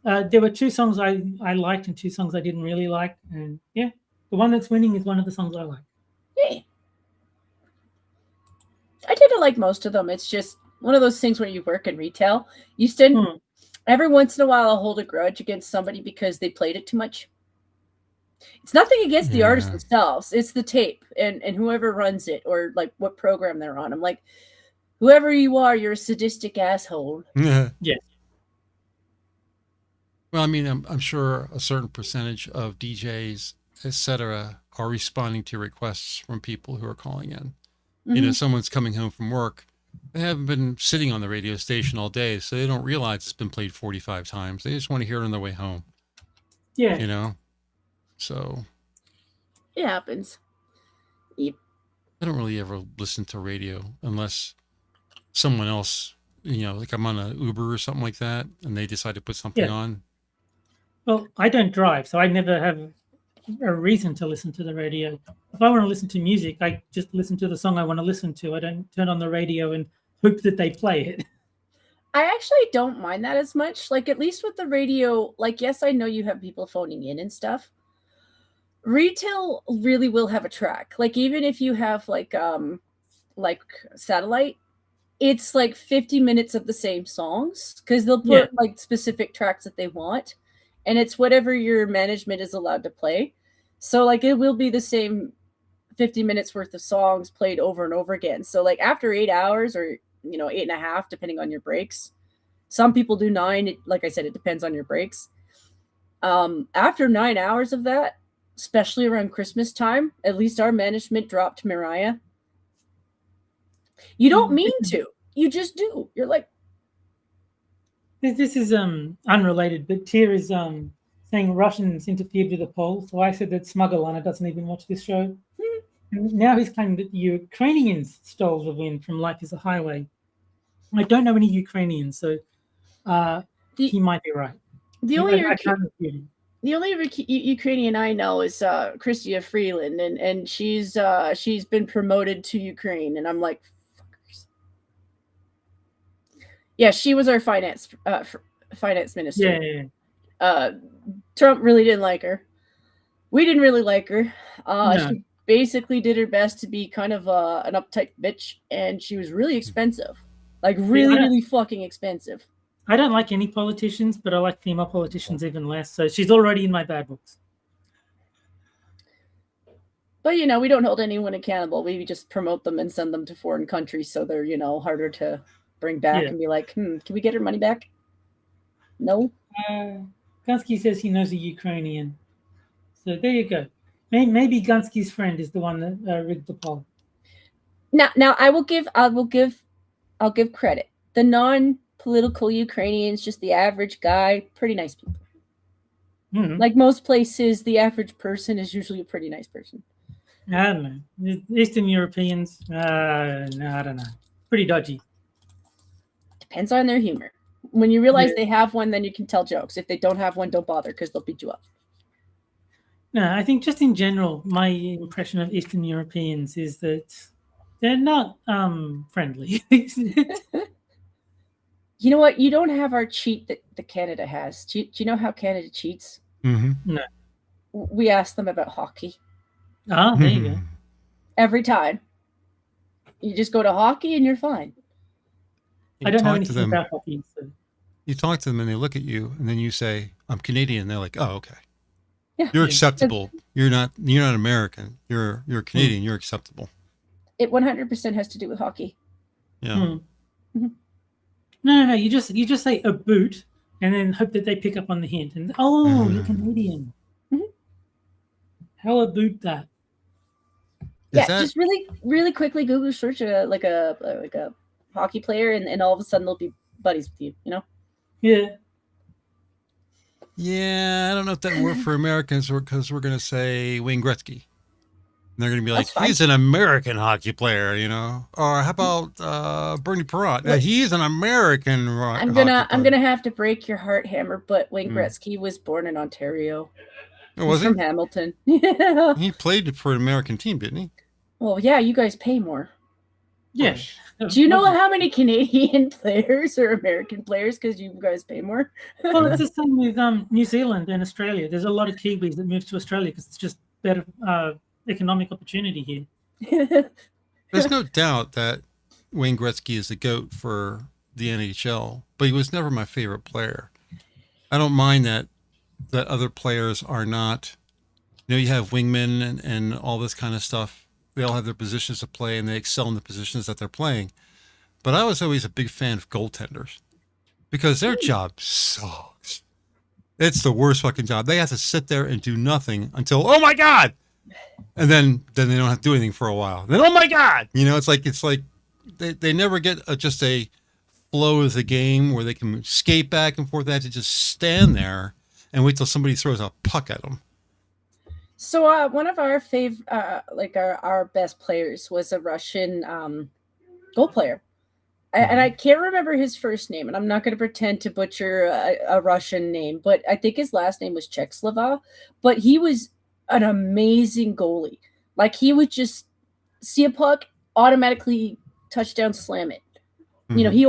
Speaker 3: there were 2 songs I liked and 2 songs I didn't really like, and yeah, the one that's winning is one of the songs I like.
Speaker 2: Yeah, I tend to like most of them. It's just one of those things where you work in retail. You still every once in a while I'll hold a grudge against somebody because they played it too much. It's nothing against the artists themselves. It's the tape and whoever runs it or like what program they're on. I'm like, whoever you are, you're a sadistic asshole.
Speaker 3: Yeah.
Speaker 1: Well, I mean, I'm sure a certain percentage of DJs, etc., are responding to requests from people who are calling in. You know, someone's coming home from work. They haven't been sitting on the radio station all day, so they don't realize it's been played 45 times. They just want to hear it on their way home.
Speaker 3: Yeah.
Speaker 1: You know? So.
Speaker 2: It happens. Yep.
Speaker 1: I don't really ever listen to radio unless someone else, you know, like I'm on an Uber or something like that, and they decide to put something on.
Speaker 3: Well, I don't drive, so I never have a reason to listen to the radio. If I want to listen to music, I just listen to the song I want to listen to. I don't turn on the radio and hope that they play it.
Speaker 2: I actually don't mind that as much. Like, at least with the radio, like, yes, I know you have people phoning in and stuff. Retail really will have a track. Like, even if you have like satellite, it's like 50 minutes of the same songs because they'll put like specific tracks that they want, and it's whatever your management is allowed to play. So like it will be the same 50 minutes worth of songs played over and over again. So like after 8 hours or 8.5, depending on your breaks. Some people do 9. Like I said, it depends on your breaks. After 9 hours of that, especially around Christmas time, at least our management dropped Mariah. You don't mean to. You just do. You're like...
Speaker 3: This is unrelated, but TUER is saying Russians interfered with the poll. So I said that Smugglana doesn't even watch this show. And now he's claiming that the Ukrainians stole the win from Life is a Highway. I don't know any Ukrainians, so he might be right.
Speaker 2: The only Ukrainian I know is Chrystia Freeland, and she's been promoted to Ukraine, and I'm like, fuckers. Yeah, she was our finance minister.
Speaker 3: Yeah.
Speaker 2: Trump really didn't like her. We didn't really like her.
Speaker 3: No.
Speaker 2: She basically did her best to be kind of an uptight bitch, and she was really expensive. Like really fucking expensive.
Speaker 3: I don't like any politicians, but I like female politicians even less. So she's already in my bad books.
Speaker 2: But, we don't hold anyone accountable. We just promote them and send them to foreign countries so they're, harder to bring back and be like, can we get her money back? No.
Speaker 3: Gunsky says he knows a Ukrainian. So there you go. Maybe Gunsky's friend is the one that rigged the poll.
Speaker 2: Now I will give credit. The non-political Ukrainians, just the average guy, pretty nice people. Like most places, the average person is usually a pretty nice person.
Speaker 3: I don't know. Eastern Europeans, no, I don't know. Pretty dodgy.
Speaker 2: Depends on their humor. When you realize they have one, then you can tell jokes. If they don't have one, don't bother because they'll beat you up.
Speaker 3: No, I think just in general, my impression of Eastern Europeans is that they're not friendly.
Speaker 2: You know what? You don't have our cheat that Canada has. Do you know how Canada cheats?
Speaker 3: No.
Speaker 2: We ask them about hockey.
Speaker 3: Ah, there you go.
Speaker 2: Every time. You just go to hockey and you're fine.
Speaker 3: I don't know anything about hockey. So.
Speaker 1: You talk to them and they look at you and then you say, I'm Canadian. They're like, oh, okay.
Speaker 2: Yeah.
Speaker 1: You're acceptable. You're not American. You're Canadian. You're acceptable.
Speaker 2: It 100% has to do with hockey.
Speaker 1: Yeah.
Speaker 3: No. You just say a boot and then hope that they pick up on the hint. And you're Canadian. How a boot that?
Speaker 2: Just really, really quickly Google search a hockey player, and all of a sudden they'll be buddies with you.
Speaker 3: Yeah.
Speaker 1: Yeah, I don't know if that worked for Americans because we're going to say Wayne Gretzky. they're going to be like,
Speaker 2: That's fine.
Speaker 1: he's an American hockey player, you know? Or how about Bernie Perrant? He's an American
Speaker 2: I'm gonna have to break your heart, Hammer, but Wayne Gretzky was born in Ontario.
Speaker 1: Was
Speaker 2: He's from Hamilton. Yeah.
Speaker 1: He played for an American team, didn't he?
Speaker 2: Well, yeah, you guys pay more.
Speaker 3: Yeah.
Speaker 2: Do you know how many Canadian players are American players because you guys pay more?
Speaker 3: Well, it's the same with New Zealand and Australia. There's a lot of Kiwis that move to Australia because it's just better economic opportunity here.
Speaker 1: There's no doubt that Wayne Gretzky is the GOAT for the NHL, but he was never my favorite player. I don't mind that other players are not. You know, you have wingmen and all this kind of stuff. They all have their positions to play, and they excel in the positions that they're playing. But I was always a big fan of goaltenders because their job sucks. It's the worst fucking job. They have to sit there and do nothing until, oh my God. And then they don't have to do anything for a while. Then, oh my God. You know, it's like they never get just a flow of the game where they can skate back and forth. They have to just stand there and wait till somebody throws a puck at them.
Speaker 2: So one of our our best players was a Russian goal player. And I can't remember his first name, and I'm not going to pretend to butcher a Russian name, but I think his last name was Czechslava. But he was an amazing goalie. Like, he would just see a puck, automatically touchdown, slam it. Mm-hmm. You know, he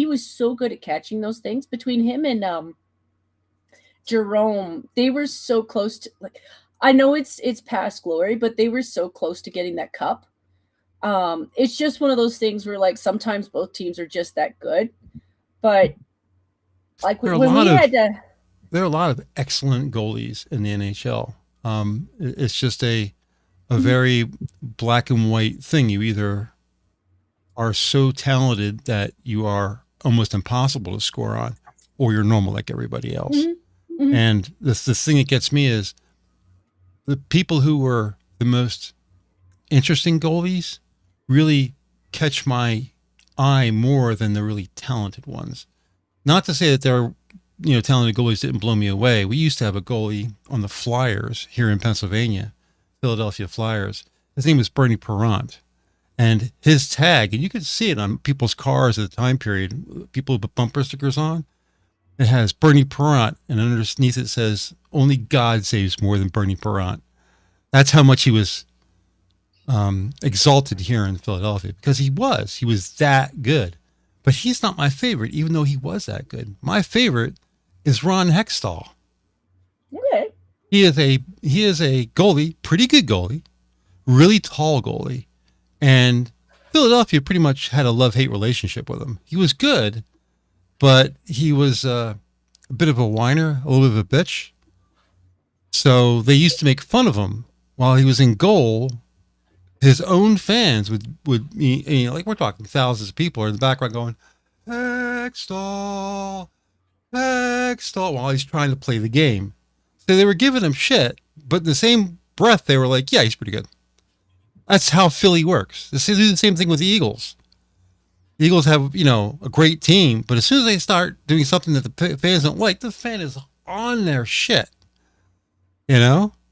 Speaker 2: was so good at catching those things. Between him and Jerome, they were so close to, like, I know it's past glory, but they were so close to getting that cup. It's just one of those things where, like, sometimes both teams are just that good. But like there are
Speaker 1: a lot of excellent goalies in the NHL. It's just a very black and white thing. You either are so talented that you are almost impossible to score on, or you're normal like everybody else. Mm-hmm. Mm-hmm. And the thing that gets me is the people who were the most interesting goalies really catch my eye more than the really talented ones. Not to say that they're, talented goalies didn't blow me away. We used to have a goalie on the Flyers here in Pennsylvania, Philadelphia Flyers. His name was Bernie Perrant. And his tag, and you could see it on people's cars at the time period, people with bumper stickers on, it has Bernie Perrant, and underneath it says, only God saves more than Bernie Perrant. That's how much he was exalted here in Philadelphia, because he was that good. But he's not my favorite, even though he was that good. My favorite is Ron Hextall.
Speaker 2: Okay.
Speaker 1: He is a goalie, pretty good goalie, really tall goalie. And Philadelphia pretty much had a love-hate relationship with him. He was good, but he was a bit of a whiner, a little bit of a bitch. So they used to make fun of him while he was in goal. His own fans would like, we're talking thousands of people are in the background going, Hextall, Hextall, while he's trying to play the game. So they were giving him shit, but in the same breath, they were like, yeah, he's pretty good. That's how Philly works. They do the same thing with the Eagles. The Eagles have, a great team, but as soon as they start doing something that the fans don't like, the fan is on their shit.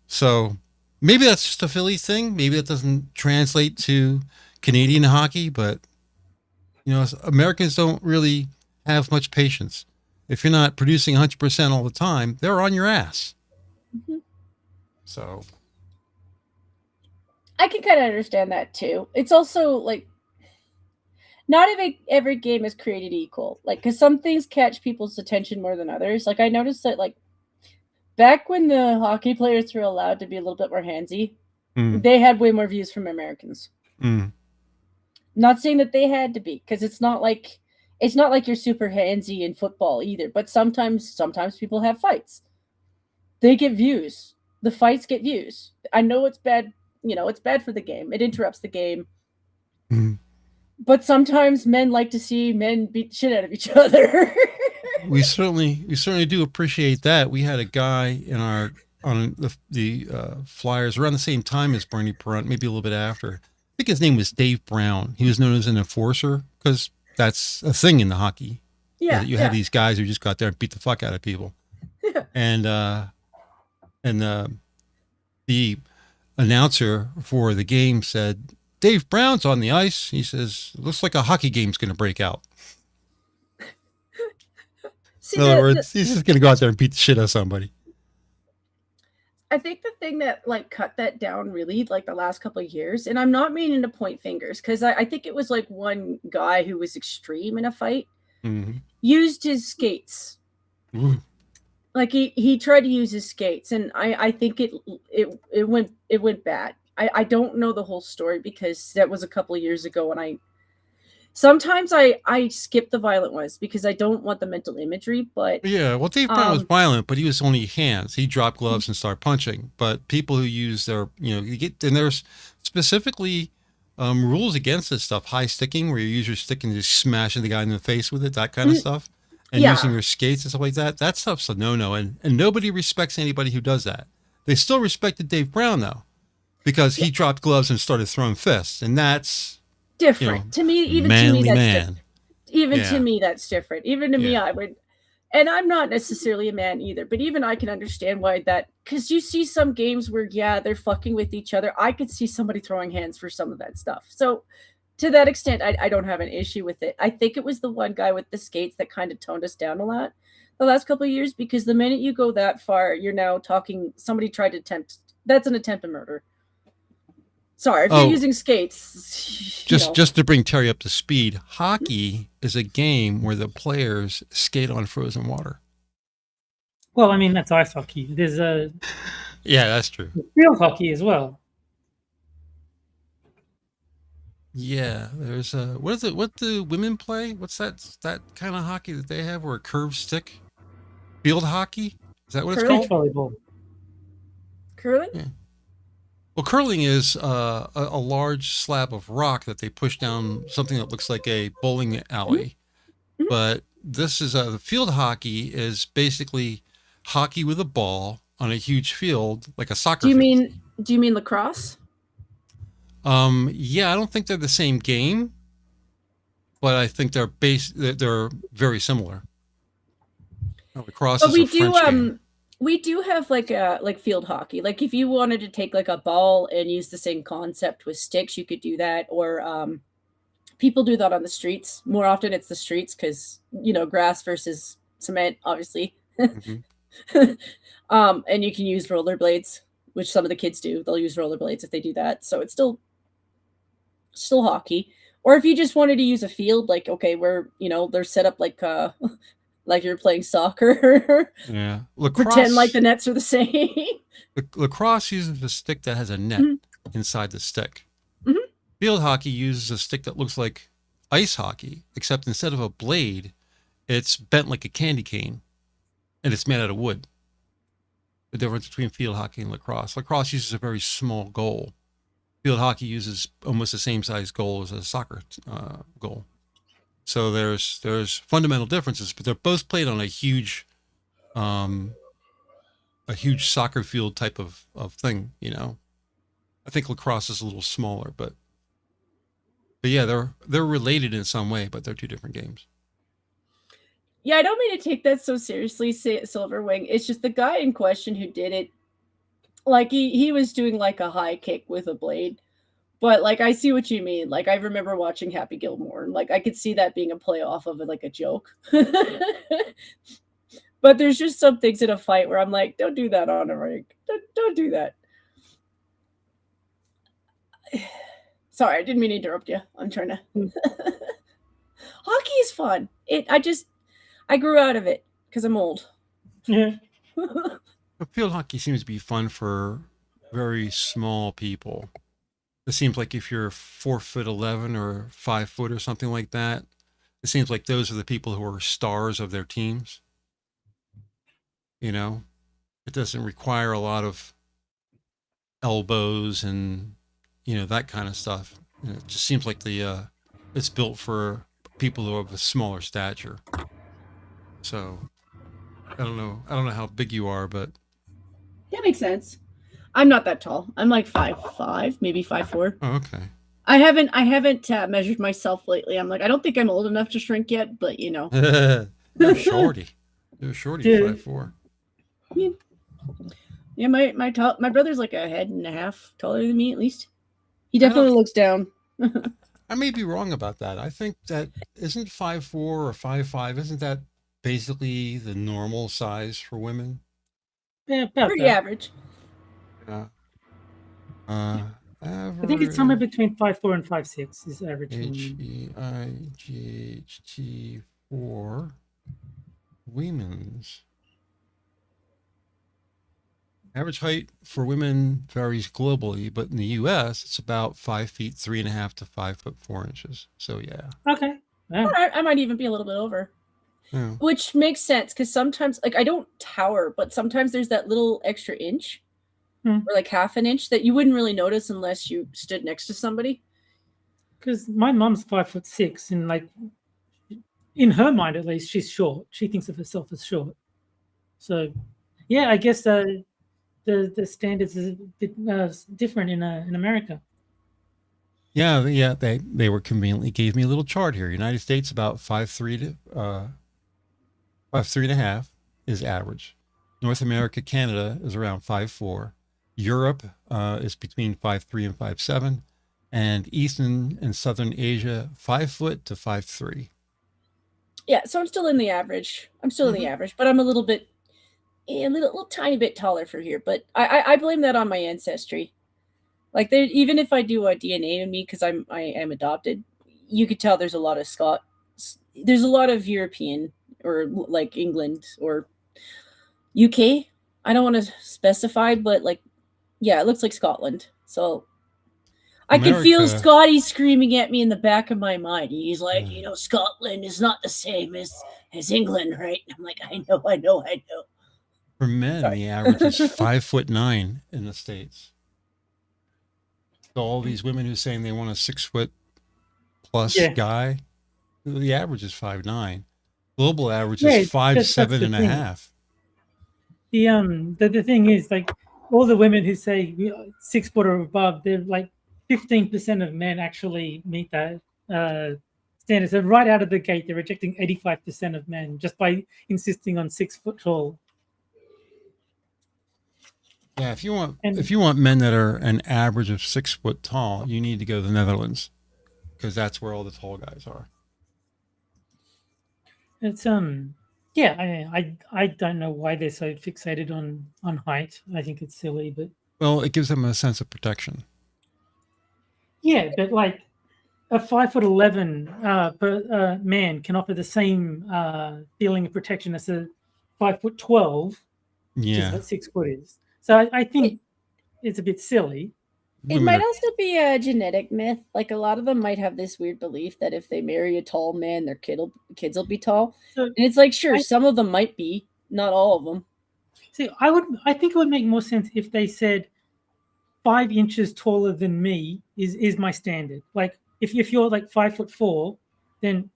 Speaker 1: So maybe that's just a Philly thing. Maybe that doesn't translate to Canadian hockey, but, Americans don't really have much patience. If you're not producing 100% all the time, they're on your ass. Mm-hmm. So
Speaker 2: I can kind of understand that too. It's also like, not every game is created equal. Like, because some things catch people's attention more than others. Like, I noticed that, like, back when the hockey players were allowed to be a little bit more handsy, they had way more views from Americans. Not saying that they had to be, because it's not like you're super handsy in football either. But sometimes people have fights. They get views. The fights get views. I know it's bad. It's bad for the game. It interrupts the game. But sometimes men like to see men beat the shit out of each other.
Speaker 1: we certainly do appreciate that. We had a guy on the Flyers around the same time as Bernie Perrant, maybe a little bit after. I think his name was Dave Brown. He was known as an enforcer because that's a thing in the hockey. Yeah, you had these guys who just got there and beat the fuck out of people. Yeah. And the announcer for the game said, Dave Brown's on the ice. He says, looks like a hockey game's going to break out.
Speaker 2: See,
Speaker 1: In other words, he's just going to go out there and beat the shit out of somebody.
Speaker 2: I think the thing that like cut that down really like the last couple of years, and I'm not meaning to point fingers, because I think it was like one guy who was extreme in a fight used his skates. Like he tried to use his skates, and I think it went bad. I don't know the whole story because that was a couple of years ago, and sometimes I skip the violent ones because I don't want the mental imagery. But
Speaker 1: yeah, well, Dave Brown was violent, but he was only hands. He dropped gloves and started punching. But people who use their, you get, and there's specifically rules against this stuff. High sticking, where you use your stick and just smashing the guy in the face with it, that kind of stuff. And using your skates and stuff like that. That stuff's a no-no, and nobody respects anybody who does that. They still respected Dave Brown though, because he dropped gloves and started throwing fists, and that's
Speaker 2: different to me. Even to me, that's different. To me, that's different. Even to me, I would, and I'm not necessarily a man either, but even I can understand why that, because you see some games where they're fucking with each other. I could see somebody throwing hands for some of that stuff. So to that extent, I don't have an issue with it. I think it was the one guy with the skates that kind of toned us down a lot the last couple of years, because the minute you go that far, you're now talking, somebody tried to attempt, that's an attempt to murder. Sorry, if you're using skates.
Speaker 1: Just to bring Terry up to speed, hockey is a game where the players skate on frozen water.
Speaker 3: Well, I mean, that's ice hockey. There's
Speaker 1: yeah, that's true.
Speaker 3: Field hockey as well.
Speaker 1: Yeah, there's what do women play? What's that kind of hockey that they have, where a curved stick? Field hockey? Is that what it's called?
Speaker 3: Volleyball.
Speaker 2: Curling?
Speaker 1: Yeah. Well, curling is a large slab of rock that they push down something that looks like a bowling alley. But this is the field hockey is basically hockey with a ball on a huge field, like a soccer field.
Speaker 2: Do you mean lacrosse?
Speaker 1: Yeah, I don't think they're the same game, but I think they're very similar. Lacrosse is a French game.
Speaker 2: We do have like field hockey. Like if you wanted to take like a ball and use the same concept with sticks, you could do that. Or people do that on the streets. More often it's the streets because, grass versus cement, obviously. And you can use rollerblades, which some of the kids do. They'll use rollerblades if they do that. So it's still hockey. Or if you just wanted to use a field, like, okay, where, they're set up like you're playing soccer.
Speaker 1: Yeah. Lacrosse,
Speaker 2: pretend like the nets are the same.
Speaker 1: Lacrosse uses a stick that has a net inside the stick. Field hockey uses a stick that looks like ice hockey, except instead of a blade, it's bent like a candy cane, and it's made out of wood. The difference between field hockey and lacrosse. Lacrosse uses a very small goal. Field hockey uses almost the same size goal as a soccer goal. So there's fundamental differences, but they're both played on a huge soccer field type of thing, I think lacrosse is a little smaller, but yeah, they're related in some way, but they're two different games.
Speaker 2: Yeah, I don't mean to take that so seriously, Silverwing. It's just the guy in question who did it, like he was doing like a high kick with a blade. But like I see what you mean. Like I remember watching Happy Gilmore, and like I could see that being a play off of it, like a joke. But there's just some things in a fight where I'm like, don't do that on a rink. Don't do that. Sorry, I didn't mean to interrupt you. I'm trying to. Hockey is fun. I grew out of it because I'm old.
Speaker 3: Yeah.
Speaker 1: Field hockey seems to be fun for very small people. It seems like if you're 4'11" or 5 foot or something like that, it seems like those are the people who are stars of their teams. It doesn't require a lot of elbows and, that kind of stuff. It just seems like it's built for people who have a smaller stature. So I don't know how big you are, but
Speaker 2: that makes sense. I'm not that tall. I'm like 5'5", maybe 5'4".
Speaker 1: Oh, okay.
Speaker 2: I haven't measured myself lately. I'm like, I don't think I'm old enough to shrink yet, but
Speaker 1: You're shorty. You're shorty, 5'4".
Speaker 2: Yeah, my brother's like a head and a half taller than me at least. He definitely looks down.
Speaker 1: I may be wrong about that. I think that isn't 5'4" or 5'5", isn't that basically the normal size for women?
Speaker 3: Yeah, about
Speaker 2: Pretty
Speaker 3: that.
Speaker 2: average.
Speaker 1: Yeah.
Speaker 3: I think it's somewhere between 5'4" and 5'6" is average for women.
Speaker 1: HEIGHT for women's. Average height for women varies globally, but in the U.S., it's about 5 feet 3.5 to 5 foot 4 inches. So yeah.
Speaker 3: Okay. Yeah.
Speaker 2: I might even be a little bit over.
Speaker 1: Yeah.
Speaker 2: Which makes sense because sometimes, like, I don't tower, but sometimes there's that little extra inch or like half an inch that you wouldn't really notice unless you stood next to somebody.
Speaker 3: Because my mom's 5'6", and like in her mind at least, she's short. She thinks of herself as short. So, yeah, I guess the standards is a bit different in America.
Speaker 1: Yeah, they were conveniently gave me a little chart here. United States about 5'3" to 5'3.5" is average. North America, Canada is around 5'4". Europe is between 5'3" and 5'7", and Eastern and Southern Asia 5 foot to 5'3".
Speaker 2: Yeah, so I'm still in the average. I'm still in the average, but I'm a little tiny bit taller for here. But I blame that on my ancestry. Like, even if I do a DNA in me because I am adopted, you could tell there's a lot of there's a lot of European or like England or UK. I don't want to specify, but like, yeah, it looks like Scotland. So I can feel Scotty screaming at me in the back of my mind. He's like, Scotland is not the same as England, right? I'm like, I know.
Speaker 1: For men, the average is 5'9" in the States. So all these women who are saying they want a 6 foot plus guy, the average is 5'9". Global average is 5'7.5".
Speaker 3: The thing is, like, all the women who say 6 foot or above, they're like 15% of men actually meet that standard. So right out of the gate, they're rejecting 85% of men just by insisting on 6 foot tall.
Speaker 1: Yeah, if you want men that are an average of 6 foot tall, you need to go to the Netherlands because that's where all the tall guys are.
Speaker 3: It's yeah, I don't know why they're so fixated on height. I think it's silly, but
Speaker 1: well, it gives them a sense of protection.
Speaker 3: Yeah, but like a 5'11" man can offer the same feeling of protection as a 5'12", which is what 6 foot is. So I think it's a bit silly.
Speaker 2: It might also be a genetic myth. Like, a lot of them might have this weird belief that if they marry a tall man, their kids will be tall. So, and it's like, sure, some of them might be, not all of them.
Speaker 3: See, I think it would make more sense if they said 5 inches taller than me is my standard. Like, if you're like 5'4", then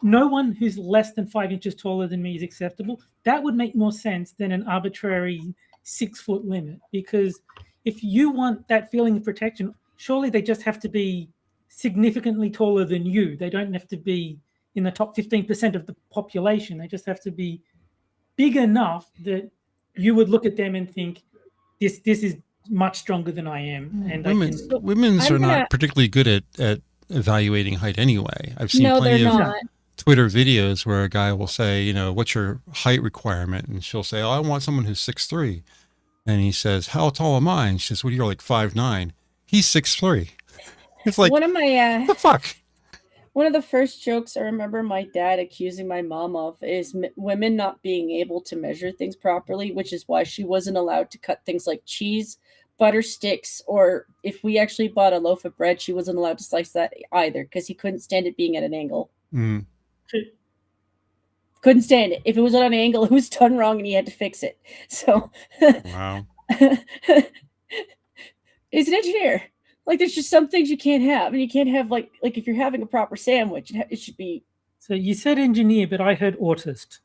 Speaker 3: no one who's less than 5 inches taller than me is acceptable. That would make more sense than an arbitrary 6 foot limit, because if you want that feeling of protection, surely they just have to be significantly taller than you. They don't have to be in the top 15% of the population. They just have to be big enough that you would look at them and think, this is much stronger than I am. And
Speaker 1: women's are not particularly good at evaluating height anyway. I've seen plenty of Twitter videos where a guy will say, what's your height requirement? And she'll say, I want someone who's 6'3". And he says, how tall am I? And she says, well, you're like 5'9". He's 6'3". It's like,
Speaker 2: one of my
Speaker 1: what the fuck?
Speaker 2: One of the first jokes I remember my dad accusing my mom of is women not being able to measure things properly, which is why she wasn't allowed to cut things like cheese, butter sticks, or if we actually bought a loaf of bread, she wasn't allowed to slice that either because he couldn't stand it being at an angle.
Speaker 1: Mm.
Speaker 2: Couldn't stand it. If it was at an angle, it was done wrong and he had to fix it. So,
Speaker 1: wow.
Speaker 2: He's an engineer. Like, there's just some things you can't have, and you can't have like if you're having a proper sandwich, it should be.
Speaker 3: So you said engineer, but I heard autist.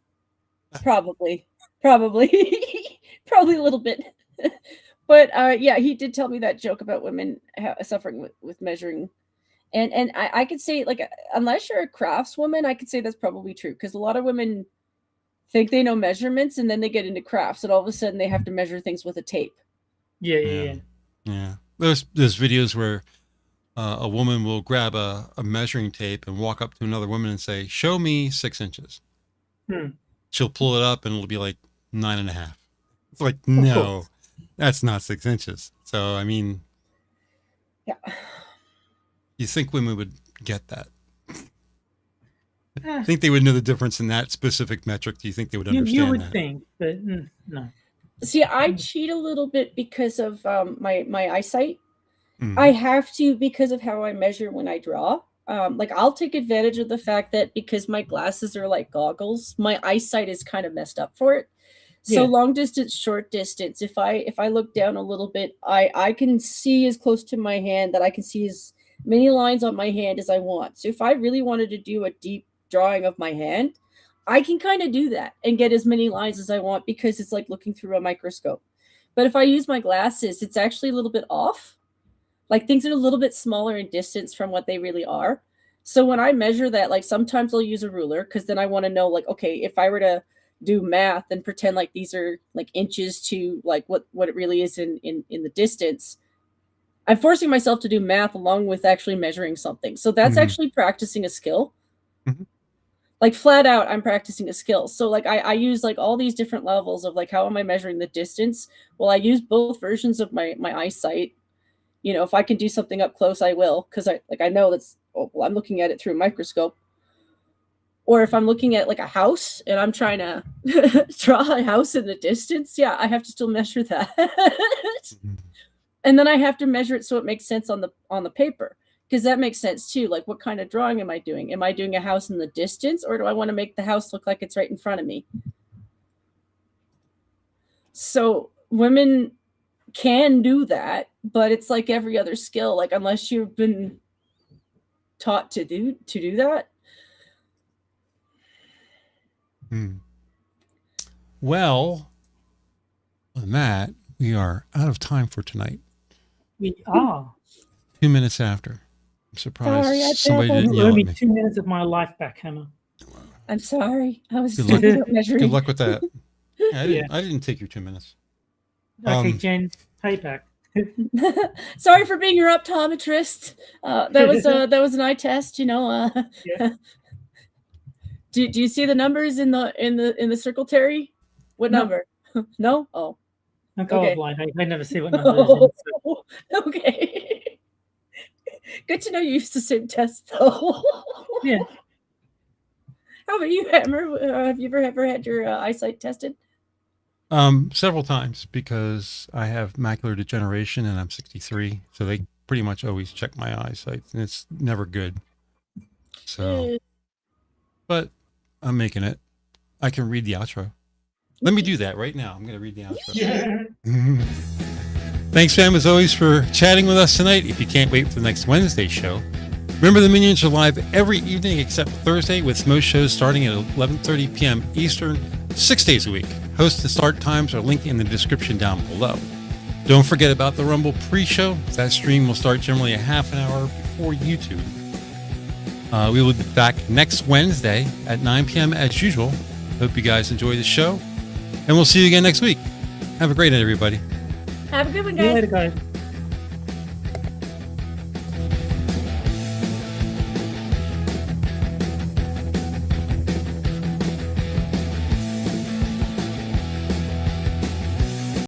Speaker 2: Probably a little bit. But yeah, he did tell me that joke about women suffering with measuring. And I could say, like, unless you're a craftswoman, I could say that's probably true, because a lot of women think they know measurements, and then they get into crafts, and all of a sudden they have to measure things with a tape.
Speaker 3: Yeah.
Speaker 1: There's videos where a woman will grab a measuring tape and walk up to another woman and say, "Show me 6 inches." She'll pull it up and it'll be like 9.5. It's like, no, that's not 6 inches. So, I mean, you think women would get that? I think they would know the difference in that specific metric. Do you think they would understand
Speaker 3: You would
Speaker 1: that?
Speaker 3: think, but no.
Speaker 2: See, I cheat a little bit because of my eyesight. I have to because of how I measure when I draw. Like I'll take advantage of the fact that because my glasses are like goggles, my eyesight is kind of messed up for it. So long distance, short distance, if I look down a little bit, I can see as close to my hand that I can see as many lines on my hand as I want. So if I really wanted to do a deep drawing of my hand, I can kind of do that and get as many lines as I want because it's like looking through a microscope. But if I use my glasses, it's actually a little bit off. Like things are a little bit smaller in distance from what they really are. So when I measure that, like sometimes I'll use a ruler because then I want to know, like, okay, if I were to do math and pretend like these are like inches to like what it really is in the distance, I'm forcing myself to do math along with actually measuring something. So that's actually practicing a skill. Like flat out, I'm practicing a skill. So like I use like all these different levels of like, how am I measuring the distance? Well, I use both versions of my eyesight. You know, if I can do something up close, I will, because I know that's, I'm looking at it through a microscope. Or if I'm looking at like a house and I'm trying to draw a house in the distance, I have to still measure that. And then I have to measure it so it makes sense on the paper, because that makes sense too. Like, what kind of drawing am I doing? Am I doing a house in the distance, or do I want to make the house look like it's right in front of me? So women can do that, but it's like every other skill. Like, unless you've been taught to do that.
Speaker 1: Well, on that, we are out of time for tonight.
Speaker 3: We are
Speaker 1: 2 minutes after. I'm surprised somebody didn't
Speaker 3: you
Speaker 1: yell
Speaker 3: owe
Speaker 1: at
Speaker 3: me
Speaker 1: me.
Speaker 3: 2 minutes of my life back, Hammer.
Speaker 2: I'm sorry. I was
Speaker 1: Good luck with that. I didn't take your 2 minutes.
Speaker 3: Okay, Jen, payback.
Speaker 2: Sorry for being your optometrist. That was an eye test, you know. Do you see the numbers in the circle, Terry? What number? No? Oh.
Speaker 3: I'm colorblind. I never see what number is.
Speaker 2: Okay. Good to know you used the same test, though.
Speaker 3: Yeah.
Speaker 2: How about you, Hammer? Have you ever had your eyesight tested?
Speaker 1: Several times, because I have macular degeneration and I'm 63, so they pretty much always check my eyesight, and it's never good. So, but I'm making it. I can read the outro. Let me do that right now. I'm going to read the outro.
Speaker 3: Yeah.
Speaker 1: Thanks, fam, as always, for chatting with us tonight. If you can't wait for the next Wednesday show, remember the Minions are live every evening except Thursday, with most shows starting at 11:30 p.m. Eastern, 6 days a week. Host and start times are linked in the description down below. Don't forget about the Rumble pre-show. That stream will start generally a half an hour before YouTube. We will be back next Wednesday at 9 p.m. as usual. Hope you guys enjoy the show, and we'll see you again next week. Have a great night, everybody.
Speaker 2: Have a good one,
Speaker 3: See you
Speaker 2: guys.
Speaker 3: later, guys.